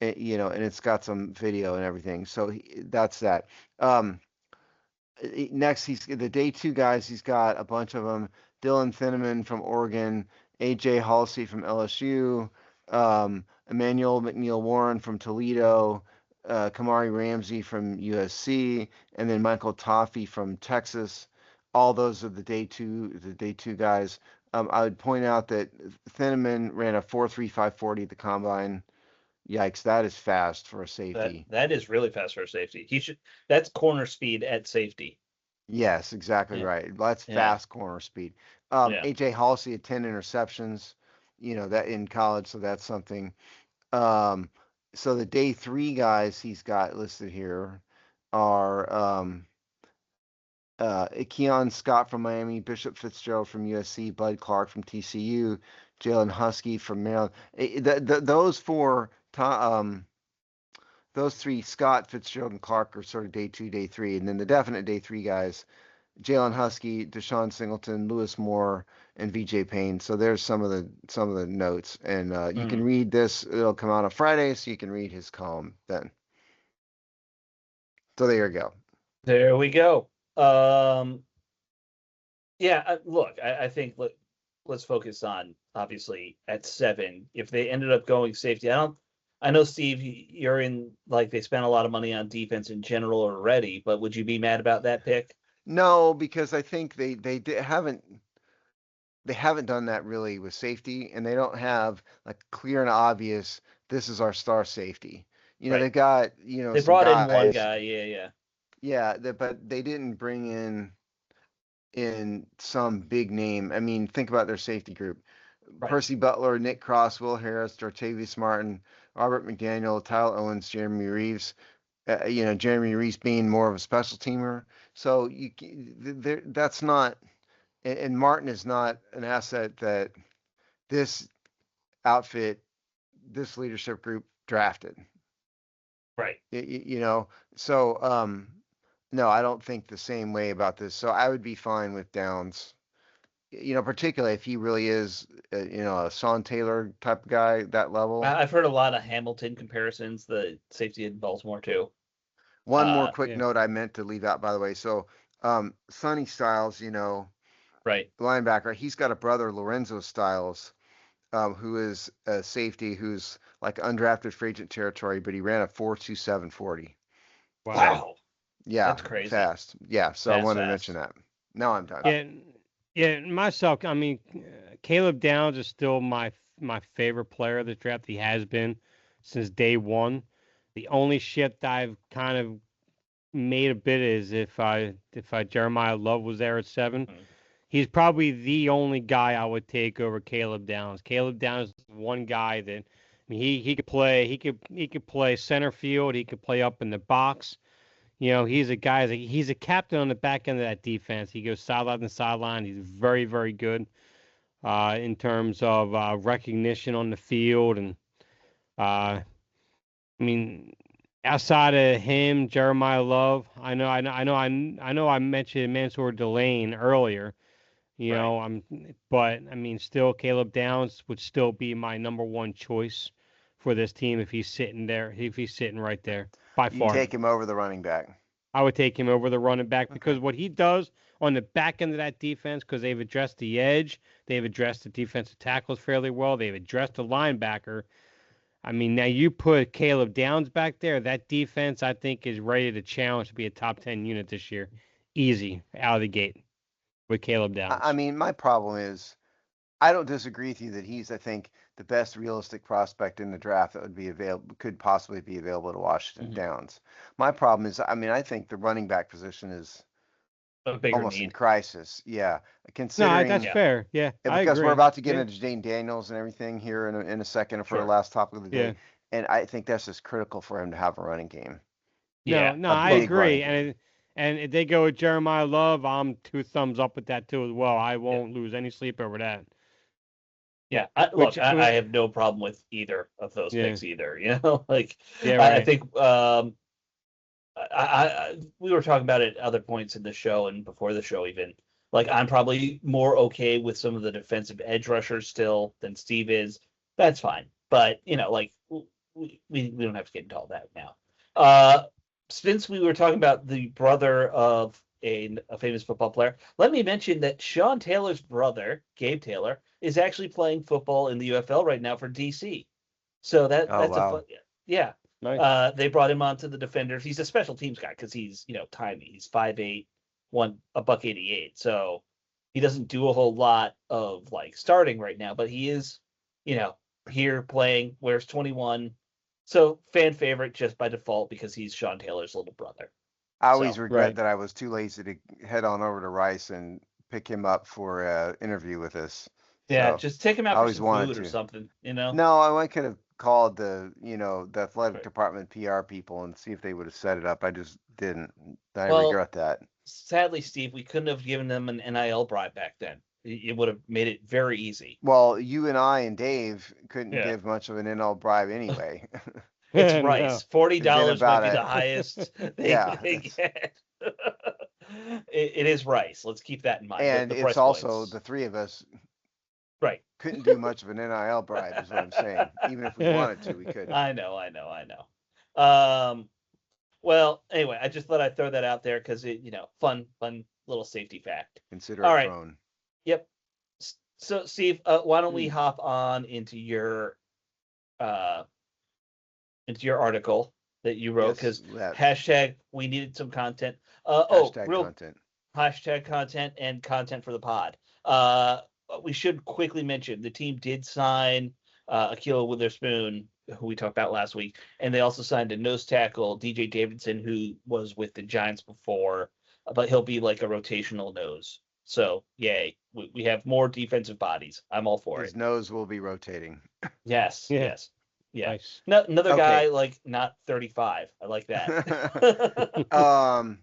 it's got some video and everything. So that's that. Next, he's the day 2 guys. He's got a bunch of them. Dylan Thieneman from Oregon, AJ Halsey from LSU, Emmanuel McNeil-Warren from Toledo, Kamari Ramsey from USC, and then Michael Toffee from Texas. All those are the day two guys. I would point out that Thieneman ran a 4.35 40 at the combine. Yikes, that is fast for a That safety. that is really fast for a safety. That's corner speed at safety. Yes, exactly Yeah, right. That's yeah, fast corner speed. yeah. AJ Halsey had 10 interceptions, that in college, so that's something. Um, so the day three guys he's got listed here are Keon Scott from Miami, Bishop Fitzgerald from USC, Bud Clark from TCU, Jalen Husky from Maryland. Those four, those three, Scott, Fitzgerald, and Clark, are sort of day two, day three, and then the definite day three guys: Jalen Husky, Deshaun Singleton, Lewis Moore, and VJ Payne. So there's some of the notes, and you can Mhm. read this. It'll come out on Friday, so you can read his column then. So there you go. There we go. Um, yeah. Look, I think let's focus on obviously at 7. If they ended up going safety, I don't. I know Steve, you're in like they spent a lot of money on defense in general already, but would you be mad about that pick? No, because I think they haven't done that really with safety, and they don't have like clear and obvious. This is our star safety. Right. They've got They some brought in one guys. guy. Yeah, yeah. Yeah, but they didn't bring in some big name. I mean, think about their safety group: Right. Percy Butler, Nick Cross, Will Harris, Dortavius Martin, Robert McDaniel, Tyler Owens, Jeremy Reeves. Jeremy Reeves being more of a special teamer. So that's not, and Martin is not an asset that this outfit, this leadership group drafted. Right. You know, so no, I don't think the same way about this. So I would be fine with Downs. Particularly if he really is, a Sean Taylor type of guy, that level. I've heard a lot of Hamilton comparisons, the safety in Baltimore too. One more Uh, quick Yeah. note I meant to leave out, by the way. So, Sonny Styles, right. linebacker, he's got a brother, Lorenzo Styles, who is a safety who's like undrafted free agent territory, but he ran a 4.27 40. Wow. So, Wow, yeah, that's crazy. fast. Yeah, so I Fast, wanted to mention fast. that. Now I'm done. Yeah, yeah. Myself, I mean, Caleb Downs is still my favorite player of the draft. He has been since day one. The only shift I've kind of made a bit is if I Jeremiah Love was there at 7. Mhm. He's probably the only guy I would take over Caleb Downs. Caleb Downs is one guy that, I mean, he could play center field. He could play up in the box. He's a guy. He's a captain on the back end of that defense. He goes sideline to sideline. He's very, very good in terms of recognition on the field. And I mean, outside of him, Jeremiah Love. I know. I mentioned Mansour Delane earlier. Right. But I mean, still, Caleb Downs would still be my number one choice for this team if he's sitting there. If he's sitting right there, by You far. take him over the running back. I would take him over the running back Okay. because what he does on the back end of that defense, because they've addressed the edge, they've addressed the defensive tackles fairly well, they've addressed the linebacker. I mean, now you put Caleb Downs back there, that defense I think is ready to challenge to be a top 10 unit this year. Easy out of the gate with Caleb I Downs. mean, my problem is I don't disagree with you that he's, I think, the best realistic prospect in the draft that would be available, could possibly be available to Washington Mhm. Downs. My problem is, I mean, I think the running back position is A bigger almost in need. crisis. Yeah, No, that's considering Yeah. fair. Yeah, I because we're agree. about to get Yeah, into Jane Daniels and everything here in a second for the Sure. last topic of the yeah. day, and I think that's just critical for him to have a running game, Yeah. No, a I Look. big running agree. game. And if they go with Jeremiah Love, I'm two thumbs up with that too as well. I Yeah. won't lose any sleep over that. Yeah. Which, Look, I have no problem with either of those yeah, picks either. Like yeah, I right. think we were talking about it at other points in the show and before the show even. Like I'm probably more okay with some of the defensive edge rushers still than Steve is. That's fine. But like we don't have to get into all that now. Uh, since we were talking about the brother of a famous football player, let me mention that Sean Taylor's brother, Gabe Taylor, is actually playing football in the UFL right now for DC. So Oh that's a fun, wow. yeah. Nice. They brought him onto the defenders. He's a special teams guy because he's tiny. He's 5'8", a buck 88. So he doesn't do a whole lot of like starting right now, but he is, you know, here playing. Wears 21. So fan favorite just by default because he's Sean Taylor's little brother. I always So, regret Right. that I was too lazy to head on over to Rice and pick him up for an interview with us. yeah, So just take him I out for always some wanted food or to. something, you know? No, I could have called the athletic Right. department PR people and see if they would have set it up. I just didn't. I Well, regret that. sadly, Steve, we couldn't have given them an NIL bribe back then. It would have made it very easy. Well, you and I and Dave couldn't Yeah. give much of an NL bribe anyway. It's No. Rice. $40 It'd been might about be the a highest yeah, they get. It is Rice. Let's keep that in mind. and The it's price also points. the three of us Right. couldn't do much of an NIL bribe, is what I'm saying. Even if we wanted to, we couldn't. I know. Well, anyway, I just thought I'd throw that out there because fun little safety fact. Consider All it right. thrown. Yep. So, Steve, why don't we Hmm. hop on into your article that you wrote? Yes, Because let's. hashtag we needed some content. Hashtag Real content. hashtag content and content for the pod. We should quickly mention the team did sign Akila Witherspoon, who we talked about last week, and they also signed a nose tackle, DJ Davidson, who was with the Giants before, but he'll be like a rotational nose. So, yay. We have more defensive bodies. I'm all for His it. nose will be rotating. Yes, Yeah. yes. Yeah. Nice. No, another guy Okay. like not 35. I like that. um,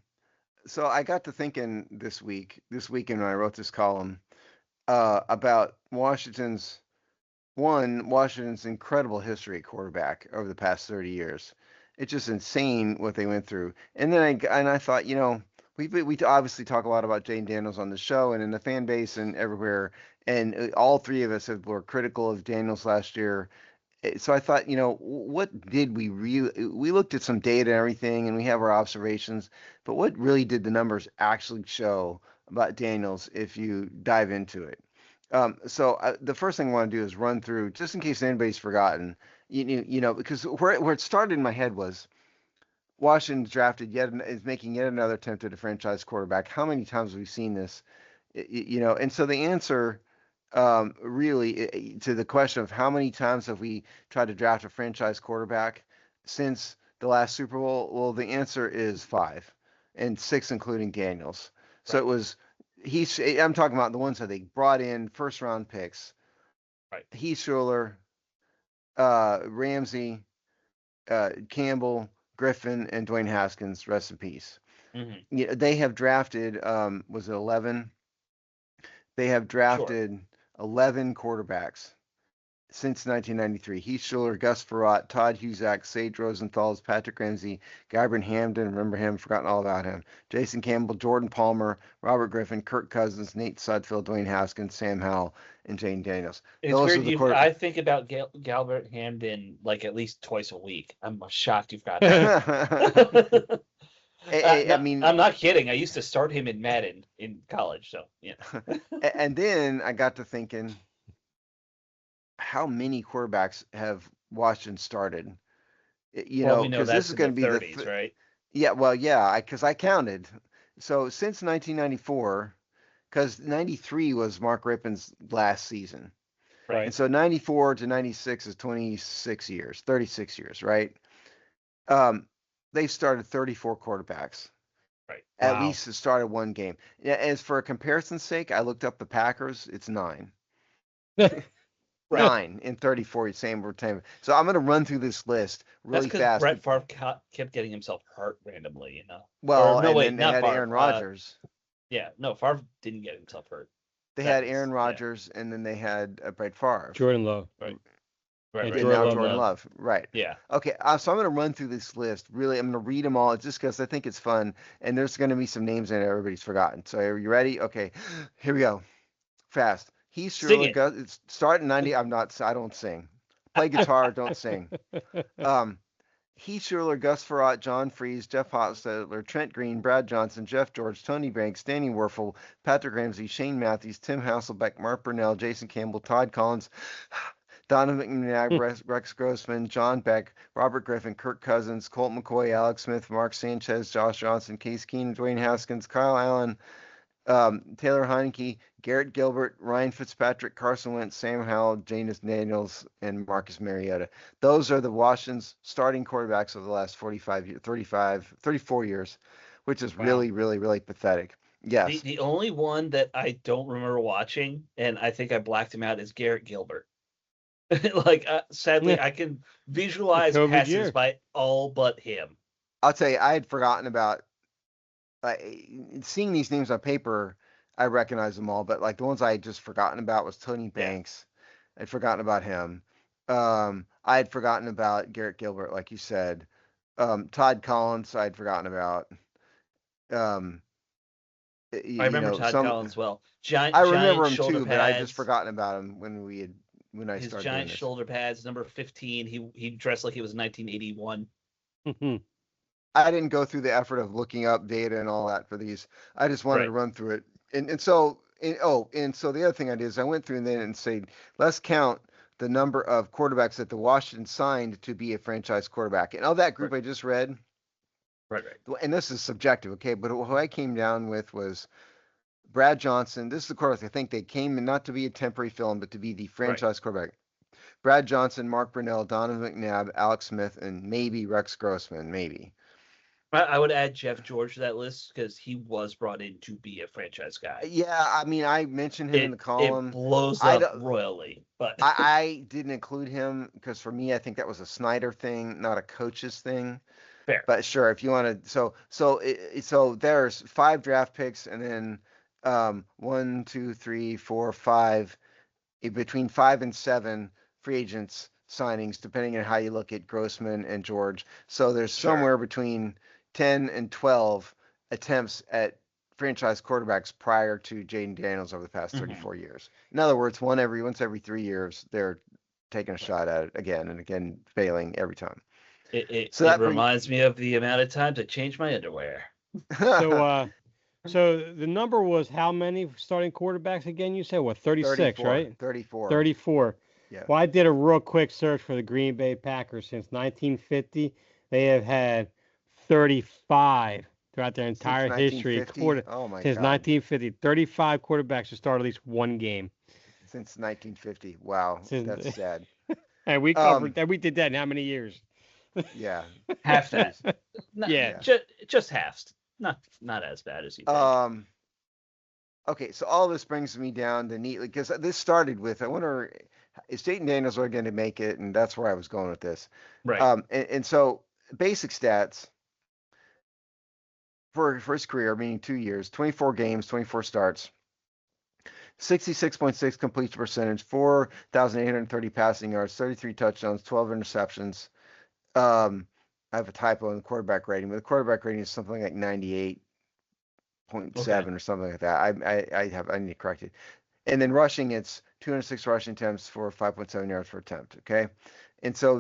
so I got to thinking this weekend when I wrote this column, about Washington's incredible history at quarterback over the past 30 years. It's just insane what they went through. And then I thought, we obviously talk a lot about Jane Daniels on the show and in the fan base and everywhere. And all three of us were critical of Daniels last year. So I thought, what did we really? We looked at some data and everything, and we have our observations. But what really did the numbers actually show about Daniels if you dive into it? So the first thing I want to do is run through, just in case anybody's forgotten, because where it started in my head was Washington drafted is making yet another attempt at a franchise quarterback. How many times have we seen this? And so the answer, really, to the question of how many times have we tried to draft a franchise quarterback since the last Super Bowl? Well, the answer is five, and six including Daniels. So Right, it was I'm talking about the ones that they brought in first round picks. right. Heath Schuler, Ramsey, Campbell, Griffin, and Dwayne Haskins. Rest in peace. Hmm. Yeah, they have drafted, was it 11? They have Sure. drafted 11 quarterbacks since 1993. Heath Schuler, Gus Frerotte, Todd Husak, Sage Rosenthal, Patrick Ramsey, Guybrand Hamden, remember him, forgotten all about him, Jason Campbell, Jordan Palmer, Robert Griffin, Kirk Cousins, Nate Sudfeld, Dwayne Haskins, Sam Howell, and Jane Daniels. It's Those are weird. the quarter. I think about Galbert Hamden like at least twice a week. I'm shocked you forgot I, that. I No, mean, I'm not kidding. I used to start him in Madden in college. So yeah. and then I got to thinking, how many quarterbacks have Washington started? Well, we know Because this that's is in the going to be 30s, right? yeah, well, yeah, because I counted. So since 1994, because 93 was Mark Rippon's last season. Right. And Right. so 94 to 96 is 26 years, 36 years, right? Um, they've started 34 quarterbacks. Right. At Wow. least it started one game. As for a comparison's sake, I looked up the Packers. It's nine. Right. Nine in 34, same time. So I'm going to run through this list That's really because fast. Brett Favre kept getting himself hurt randomly, Or Well, no, and then wait, they not had Favre. Aaron Rodgers. Yeah, no, Favre didn't get himself hurt. They That had was Aaron Rodgers, and then they had Brett Favre. Jordan Love. right, Yeah, And Jordan now Love Jordan now. Love. Right. yeah. Okay. So I'm going to run through this list. Really, I'm going to read them all just because I think it's fun. And there's going to be some names in it everybody's forgotten. So are you ready? Okay. Here we go. Fast. Heath Sing Sherwood it. Gus. Start in 90. I don't sing. Play guitar. Don't sing. Um, Heath Schuler, Gus Frerotte, John Freeze, Jeff Hostetler, Trent Green, Brad Johnson, Jeff George, Tony Banks, Danny Werfel, Patrick Ramsey, Shane Matthews, Tim Hasselbeck, Mark Burnell, Jason Campbell, Todd Collins, Donovan McNabb, Rex Grossman, John Beck, Robert Griffin, Kirk Cousins, Colt McCoy, Alex Smith, Mark Sanchez, Josh Johnson, Case Keenum, Dwayne Haskins, Kyle Allen, Taylor Heineke, Garrett Gilbert, Ryan Fitzpatrick, Carson Wentz, Sam Howell, Janis Daniels, and Marcus Mariota. Those are the Washington's starting quarterbacks of the last 34 years, which is Wow. really, really, really pathetic. The Yes. the only one that I don't remember watching, and I think I blacked him out, is Garrett Gilbert. Like, sadly, I can The visualize COVID passes year. by all but him. I'll tell you, I had forgotten about seeing these names on paper. I recognize them all, but like the ones I had just forgotten about was Tony Yeah. Banks. I'd forgotten about him. I had forgotten about Garrett Gilbert, like you said. Todd Collins, I'd forgotten about. Um, I remember Todd some Collins well. I Giant remember him shoulder too, but I'd just pads. forgotten about him when I His started doing giant this. shoulder pads, number 15. He dressed like he was 1981. I didn't go through the effort of looking up data and all that for these. I just wanted to Right. run through it. And so the other thing I did is I went through and then and said, let's count the number of quarterbacks that the Washington signed to be a franchise quarterback. And of that Right. group I just read, Right. Right. and this is subjective, okay, but what I came down with was Brad Johnson. This is the quarterback I think they came in not to be a temporary film, but to be the Right. franchise quarterback. Brad Johnson, Mark Brunell, Donovan McNabb, Alex Smith, and maybe Rex Grossman, maybe. I would add Jeff George to that list because he was brought in to be a franchise guy. Yeah, I mean, I mentioned him in the It column. blows I up don't, royally, but I didn't include him because for me, I think that was a Snyder thing, not a coach's thing. fair. But sure, if you want to, so there's 5 draft picks, and then 1, 2, 3, 4, 5, between 5 and 7 free agents signings, depending on how you look at Grossman and George. So there's Sure. somewhere between 10 and 12 attempts at franchise quarterbacks prior to Jaden Daniels over the past Hmm. 34 years. In other words, once every 3 years, they're taking a shot at it again and again, failing every time. So It that brings reminds me of the amount of times I changed my underwear. So so the number was how many starting quarterbacks again? You said what, 36, 34, right? 34. 34. Yeah. Well, I did a real quick search for the Green Bay Packers since 1950. They have had 35 throughout their Since entire history. 1950. Oh my Since God. 1950, 35 quarterbacks to start at least one game. Since 1950. Wow, that's Since, sad. and we Um, covered that. We did that in how many years? yeah. Half that. Jeez. Not Yeah. Yeah. just halves. Not as bad as you think. Um, okay, so all this brings me down to neatly because this started with I wonder is Dayton Daniels really going to make it, and that's where I was going with this. Right. And so basic stats for his career, meaning 2 years, 24 games, 24 starts, 66.6 completion percentage, 4,830 passing yards, 33 touchdowns, 12 interceptions. I have a typo in the quarterback rating, but the quarterback rating is something like 98.7 Okay. or something like that. I need to correct it. And then rushing, it's 206 rushing attempts for 5.7 yards per attempt. Okay, and so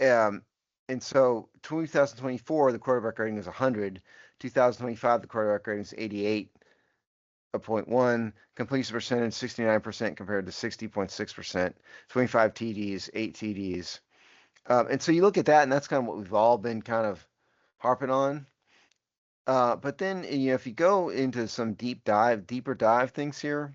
um, 2024 the quarterback rating is 100. 2025 the quarterback rating is 88.1. Completion percentage 69% compared to 60.6%. 25 TDs, 8 TDs. And so you look at that, and that's kind of what we've all been kind of harping on. But then if you go into some deeper dive things here,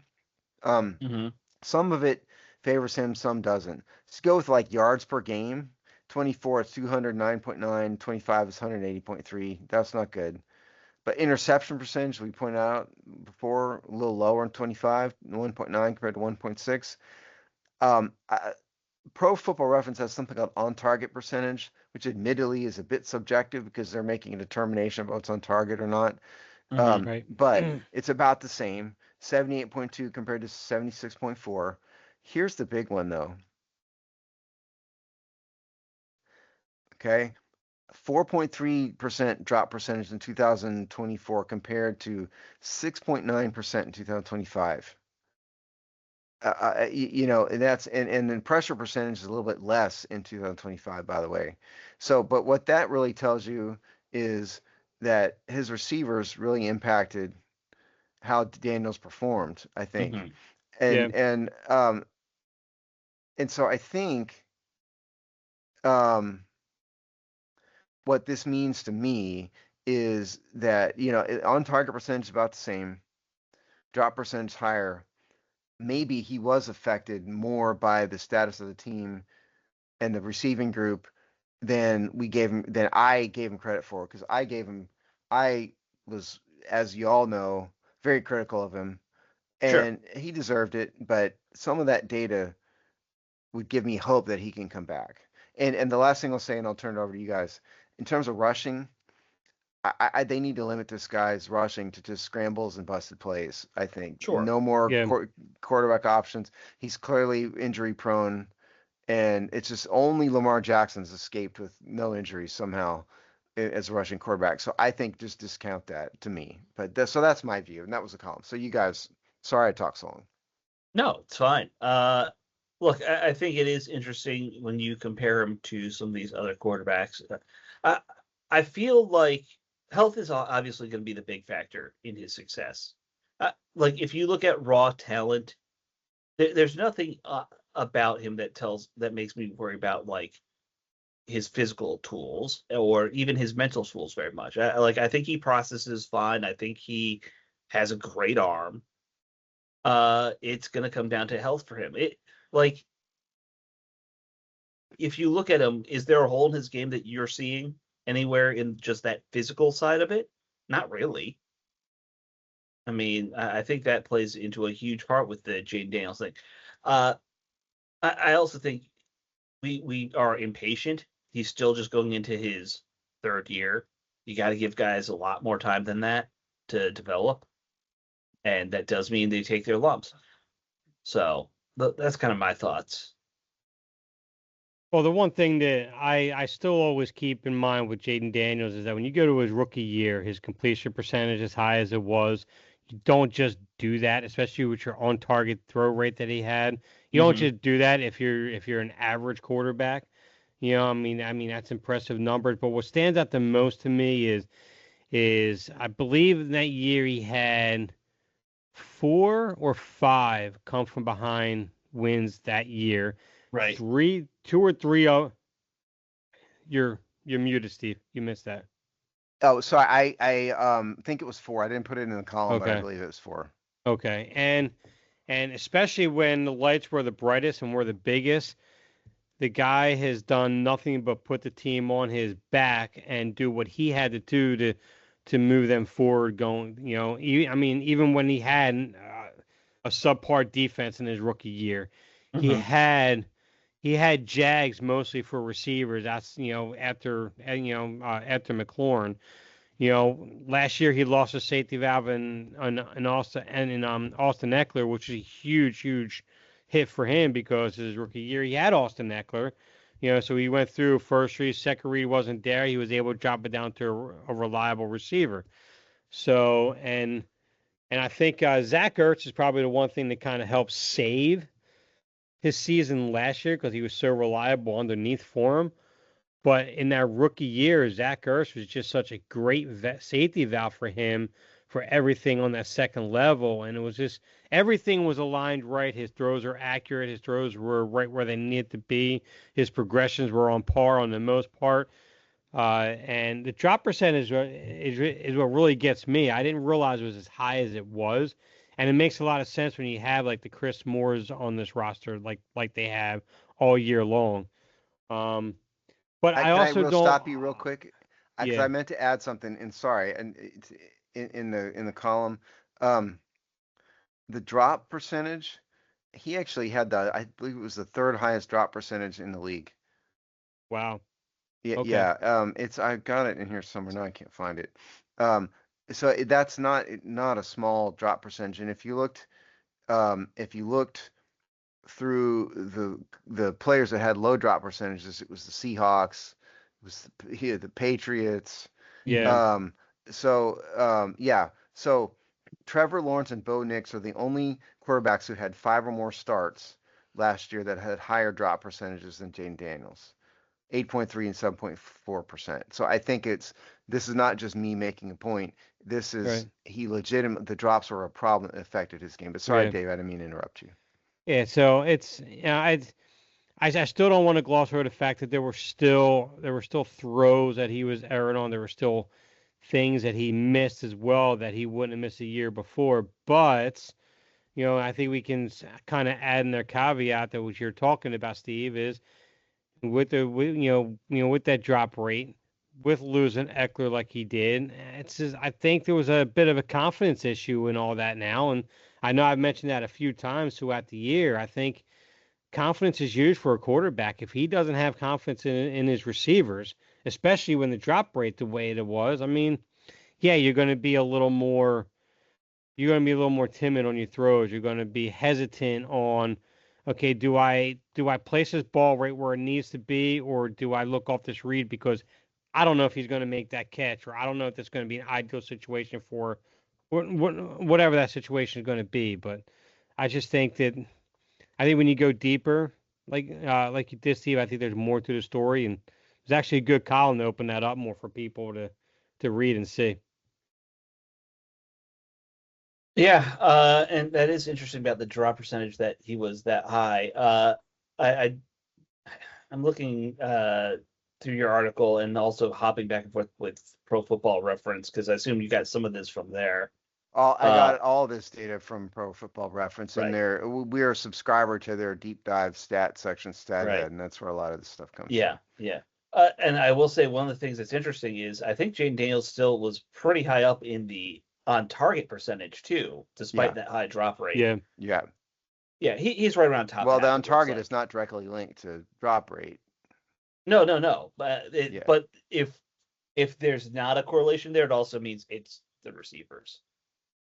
um, Hmm. some of it favors him, some doesn't. Let's go with like yards per game. 24 is 209.9, 25 is 180.3. That's not good. But interception percentage, we pointed out before, a little lower in 25, 1.9 compared to 1.6. Um, Pro Football Reference has something called on target percentage, which admittedly is a bit subjective because they're making a determination about what's on target or not. Hmm. Right. But it's about the same 78.2 compared to 76.4. Here's the big one though. Okay. 4.3% drop percentage in 2024 compared to 6.9% in 2025. And and then pressure percentage is a little bit less in 2025, by the way. So, but what that really tells you is that his receivers really impacted how Daniels performed, I think. Hmm. Yeah. And so I think um, what this means to me is that, on target percentage is about the same, drop percentage higher. Maybe he was affected more by the status of the team and the receiving group than I gave him credit for, because I was, as you all know, very critical of him, Sure. and he deserved it. But some of that data would give me hope that he can come back. And the last thing I'll say, and I'll turn it over to you guys, in terms of rushing, they need to limit this guy's rushing to just scrambles and busted plays. I think Sure. no more Yeah. quarterback options. He's clearly injury prone, and it's just only Lamar Jackson's escaped with no injuries somehow as a rushing quarterback. So I think just discount that to me. But so that's my view, and that was the column. So you guys, sorry I talked so long. No, it's fine. Look, I think it is interesting when you compare him to some of these other quarterbacks. I I feel like health is obviously going to be the big factor in his success. Like if you look at raw talent, there's nothing about him that makes me worry about like his physical tools or even his mental tools very much. I think he processes fine. I think he has a great arm. It's going to come down to health for him. It like if you look at him, is there a hole in his game that you're seeing anywhere in just that physical side of it? Not really. I mean, I think that plays into a huge part with the Jaden Daniels thing. Uh, I also think we are impatient. He's still just going into his third year. You got to give guys a lot more time than that to develop, and that does mean they take their lumps. So that's kind of my thoughts. Well, the one thing that I still always keep in mind with Jaden Daniels is that when you go to his rookie year, his completion percentage as high as it was, you don't just do that, especially with your on target throw rate that he had. You don't Mm-hmm. just do that if you're an average quarterback. I mean that's impressive numbers. But what stands out the most to me is I believe in that year he had 4 or 5 come from behind wins that year. Right. Two or three. Oh, you're muted, Steve. You missed that. Oh, so I think it was 4. I didn't put it in the column, but I Okay. believe it was 4. Okay. And especially when the lights were the brightest and were the biggest, the guy has done nothing but put the team on his back and do what he had to do to move them forward. Going, I mean, even when he had a subpar defense in his rookie year, he Mm-hmm. had he had Jags mostly for receivers. That's after McLaurin. Last year he lost a safety valve in Austin Eckler, which is a huge, huge hit for him because his rookie year he had Austin Eckler. So he went through first read, second read wasn't there. He was able to drop it down to a reliable receiver. So and I think Zach Ertz is probably the one thing that kind of helped save his season last year because he was so reliable underneath for him. But in that rookie year, Zach Ertz was just such a great safety valve for him for everything on that second level. And it was just everything was aligned right. His throws are accurate. His throws were right where they needed to be. His progressions were on par on the most part. And the drop percentage is what really gets me. I didn't realize it was as high as it was. And it makes a lot of sense when you have like the Chris Moores on this roster, like they have all year long. Um, but I Can I also real don't. stop you real quick? Because Yeah. I meant to add something, and sorry, and it's in the column, um, the drop percentage. He actually had I believe it was the third highest drop percentage in the league. Wow. Yeah, Okay. yeah. I got it in here somewhere. Now I can't find it. Um, so that's not a small drop percentage. And if you looked through the players that had low drop percentages, it was the Seahawks, it was the Patriots. Yeah. Mm-hmm. Um, yeah. So Trevor Lawrence and Bo Nix are the only quarterbacks who had 5 or more starts last year that had higher drop percentages than Jane Daniels. 8.3 and 7.4%. So I think this is not just me making a point. This is Right. he legitimate. The drops were a problem that affected his game. But sorry, Yeah. Dave, I didn't mean to interrupt you. Yeah. So it's I still don't want to gloss over the fact that there were still throws that he was erring on. There were still things that he missed as well that he wouldn't have missed a year before. But, I think we can kind of add in their caveat that what you're talking about, Steve, is with with that drop rate, with losing Eckler like he did, it's just, I think there was a bit of a confidence issue and all that now. And I know I've mentioned that a few times throughout the year. I think confidence is used for a quarterback. If he doesn't have confidence in his receivers, especially when the drop rate the way it was, I mean, yeah, you're going to be a little more timid on your throws. You're going to be hesitant on, okay, do I place this ball right where it needs to be, or do I look off this read because I don't know if he's going to make that catch, or I don't know if that's going to be an ideal situation for whatever that situation is going to be. But I just think that I think when you go deeper, like you did, Steve, I think there's more to the story, and it's actually a good column to open that up more for people to read and see. Yeah, and that is interesting about the drop percentage that he was that high. I I'm looking through your article and also hopping back and forth with Pro Football Reference because I assume you got some of this from there. I got all this data from Pro Football Reference, and Right. we're a subscriber to their deep dive stat section, Stathead, Right. and that's where a lot of this stuff comes Yeah, from. yeah. And I will say one of the things that's interesting is I think Jane Daniels still was pretty high up in the on target percentage too, despite Yeah. that high drop rate. Yeah. Yeah. Yeah, he's right around top Well, the half. on It looks target like. is not directly linked to drop rate. No. Yeah. But if there's not a correlation there, it also means it's the receivers.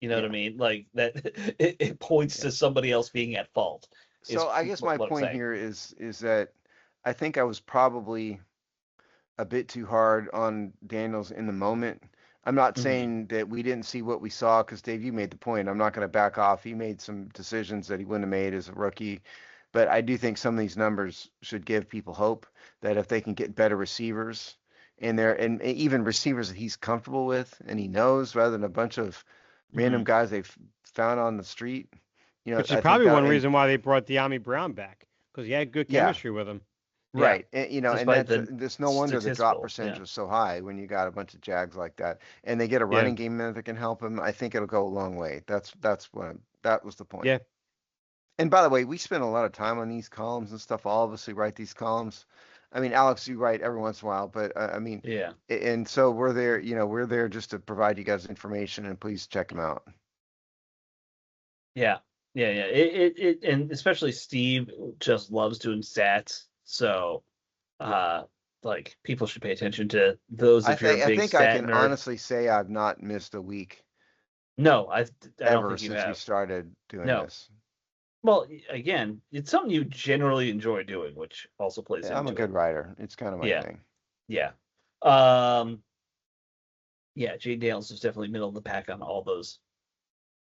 You know what I Yeah. mean? Like that, it points Yeah. to somebody else being at fault. Is So I guess my what I'm point saying. here is that I think I was probably a bit too hard on Daniels in the moment. I'm not Mhm. saying that we didn't see what we saw because Dave, you made the point. I'm not going to back off. He made some decisions that he wouldn't have made as a rookie, but I do think some of these numbers should give people hope that if they can get better receivers in there, and even receivers that he's comfortable with and he knows, rather than a bunch of random Mhm. guys they've found on the street. Which is I think probably that, one and reason why they brought De'Ami Brown back, because he had good yeah, chemistry with him. Yeah, right. And despite that's the it's no wonder the drop statistical. percentage Yeah. was so high when you got a bunch of Jags like that, and they get a Yeah. running game in that can help him. I think it'll go a long way. That was the point. Yeah. And by the way, we spend a lot of time on these columns and stuff. All of us who write these columns. I mean, Alex, you write every once in a while, but I mean, Yeah. and so we're there. We're there just to provide you guys information, and please check them out. Yeah. Yeah. And especially Steve just loves doing stats. So, uh, like people should pay attention to those if you're a I big think I stat can nerd. honestly say I've not missed a week No, I don't ever think you since we have. started doing No. this. Well, again, it's something you generally enjoy doing, which also plays Yeah, I'm a into good it. writer. It's kind of my Yeah. thing. Yeah. Um, yeah, Jay Daniels is definitely middle of the pack on all those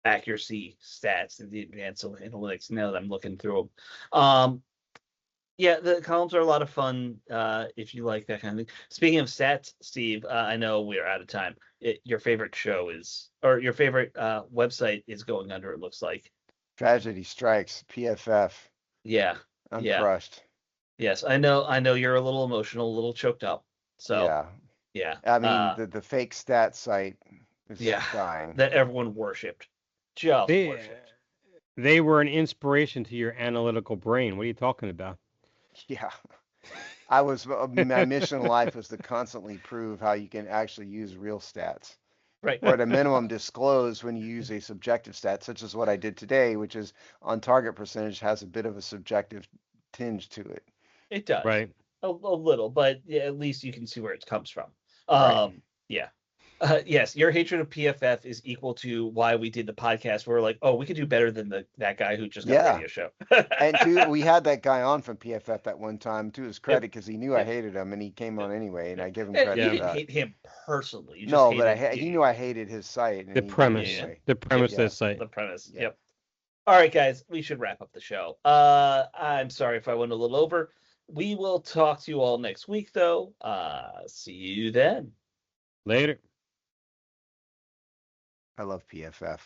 accuracy stats and the advanced analytics now that I'm looking through them. Yeah, the columns are a lot of fun if you like that kind of thing. Speaking of stats, Steve, I know we're out of time. Your favorite show is, or your favorite website is going under, it looks like. Tragedy strikes. PFF. Yeah, I'm yeah, crushed. yes. I know you're a little emotional, a little choked up. So, Yeah. yeah, I mean, the fake stat site is yeah, dying. that everyone worshipped. Just They worshipped. they were an inspiration to your analytical brain. What are you talking about? Yeah. My mission in life was to constantly prove how you can actually use real stats. Right. Or at a minimum disclose when you use a subjective stat, such as what I did today, which is on target percentage has a bit of a subjective tinge to it. It does. Right. A little, but yeah, at least you can see where it comes from. Right. Yeah. Yes, your hatred of PFF is equal to why we did the podcast. Where we're like, oh, we could do better than that guy who just got a Yeah. radio show. And two, we had that guy on from PFF that one time, to his Yep, credit, because he knew I yep, hated him and he came on yep, anyway, and yep. I give him And credit you for Yeah. didn't that. hate him personally. You just No, but hated. he knew I hated his site, and The he did it premise. Yeah. anyway. The Yep. premise of Yeah. the site. The premise. Yeah. Yep. All right, guys, we should wrap up the show. I'm sorry if I went a little over. We will talk to you all next week, though. See you then. Later. I love PFF.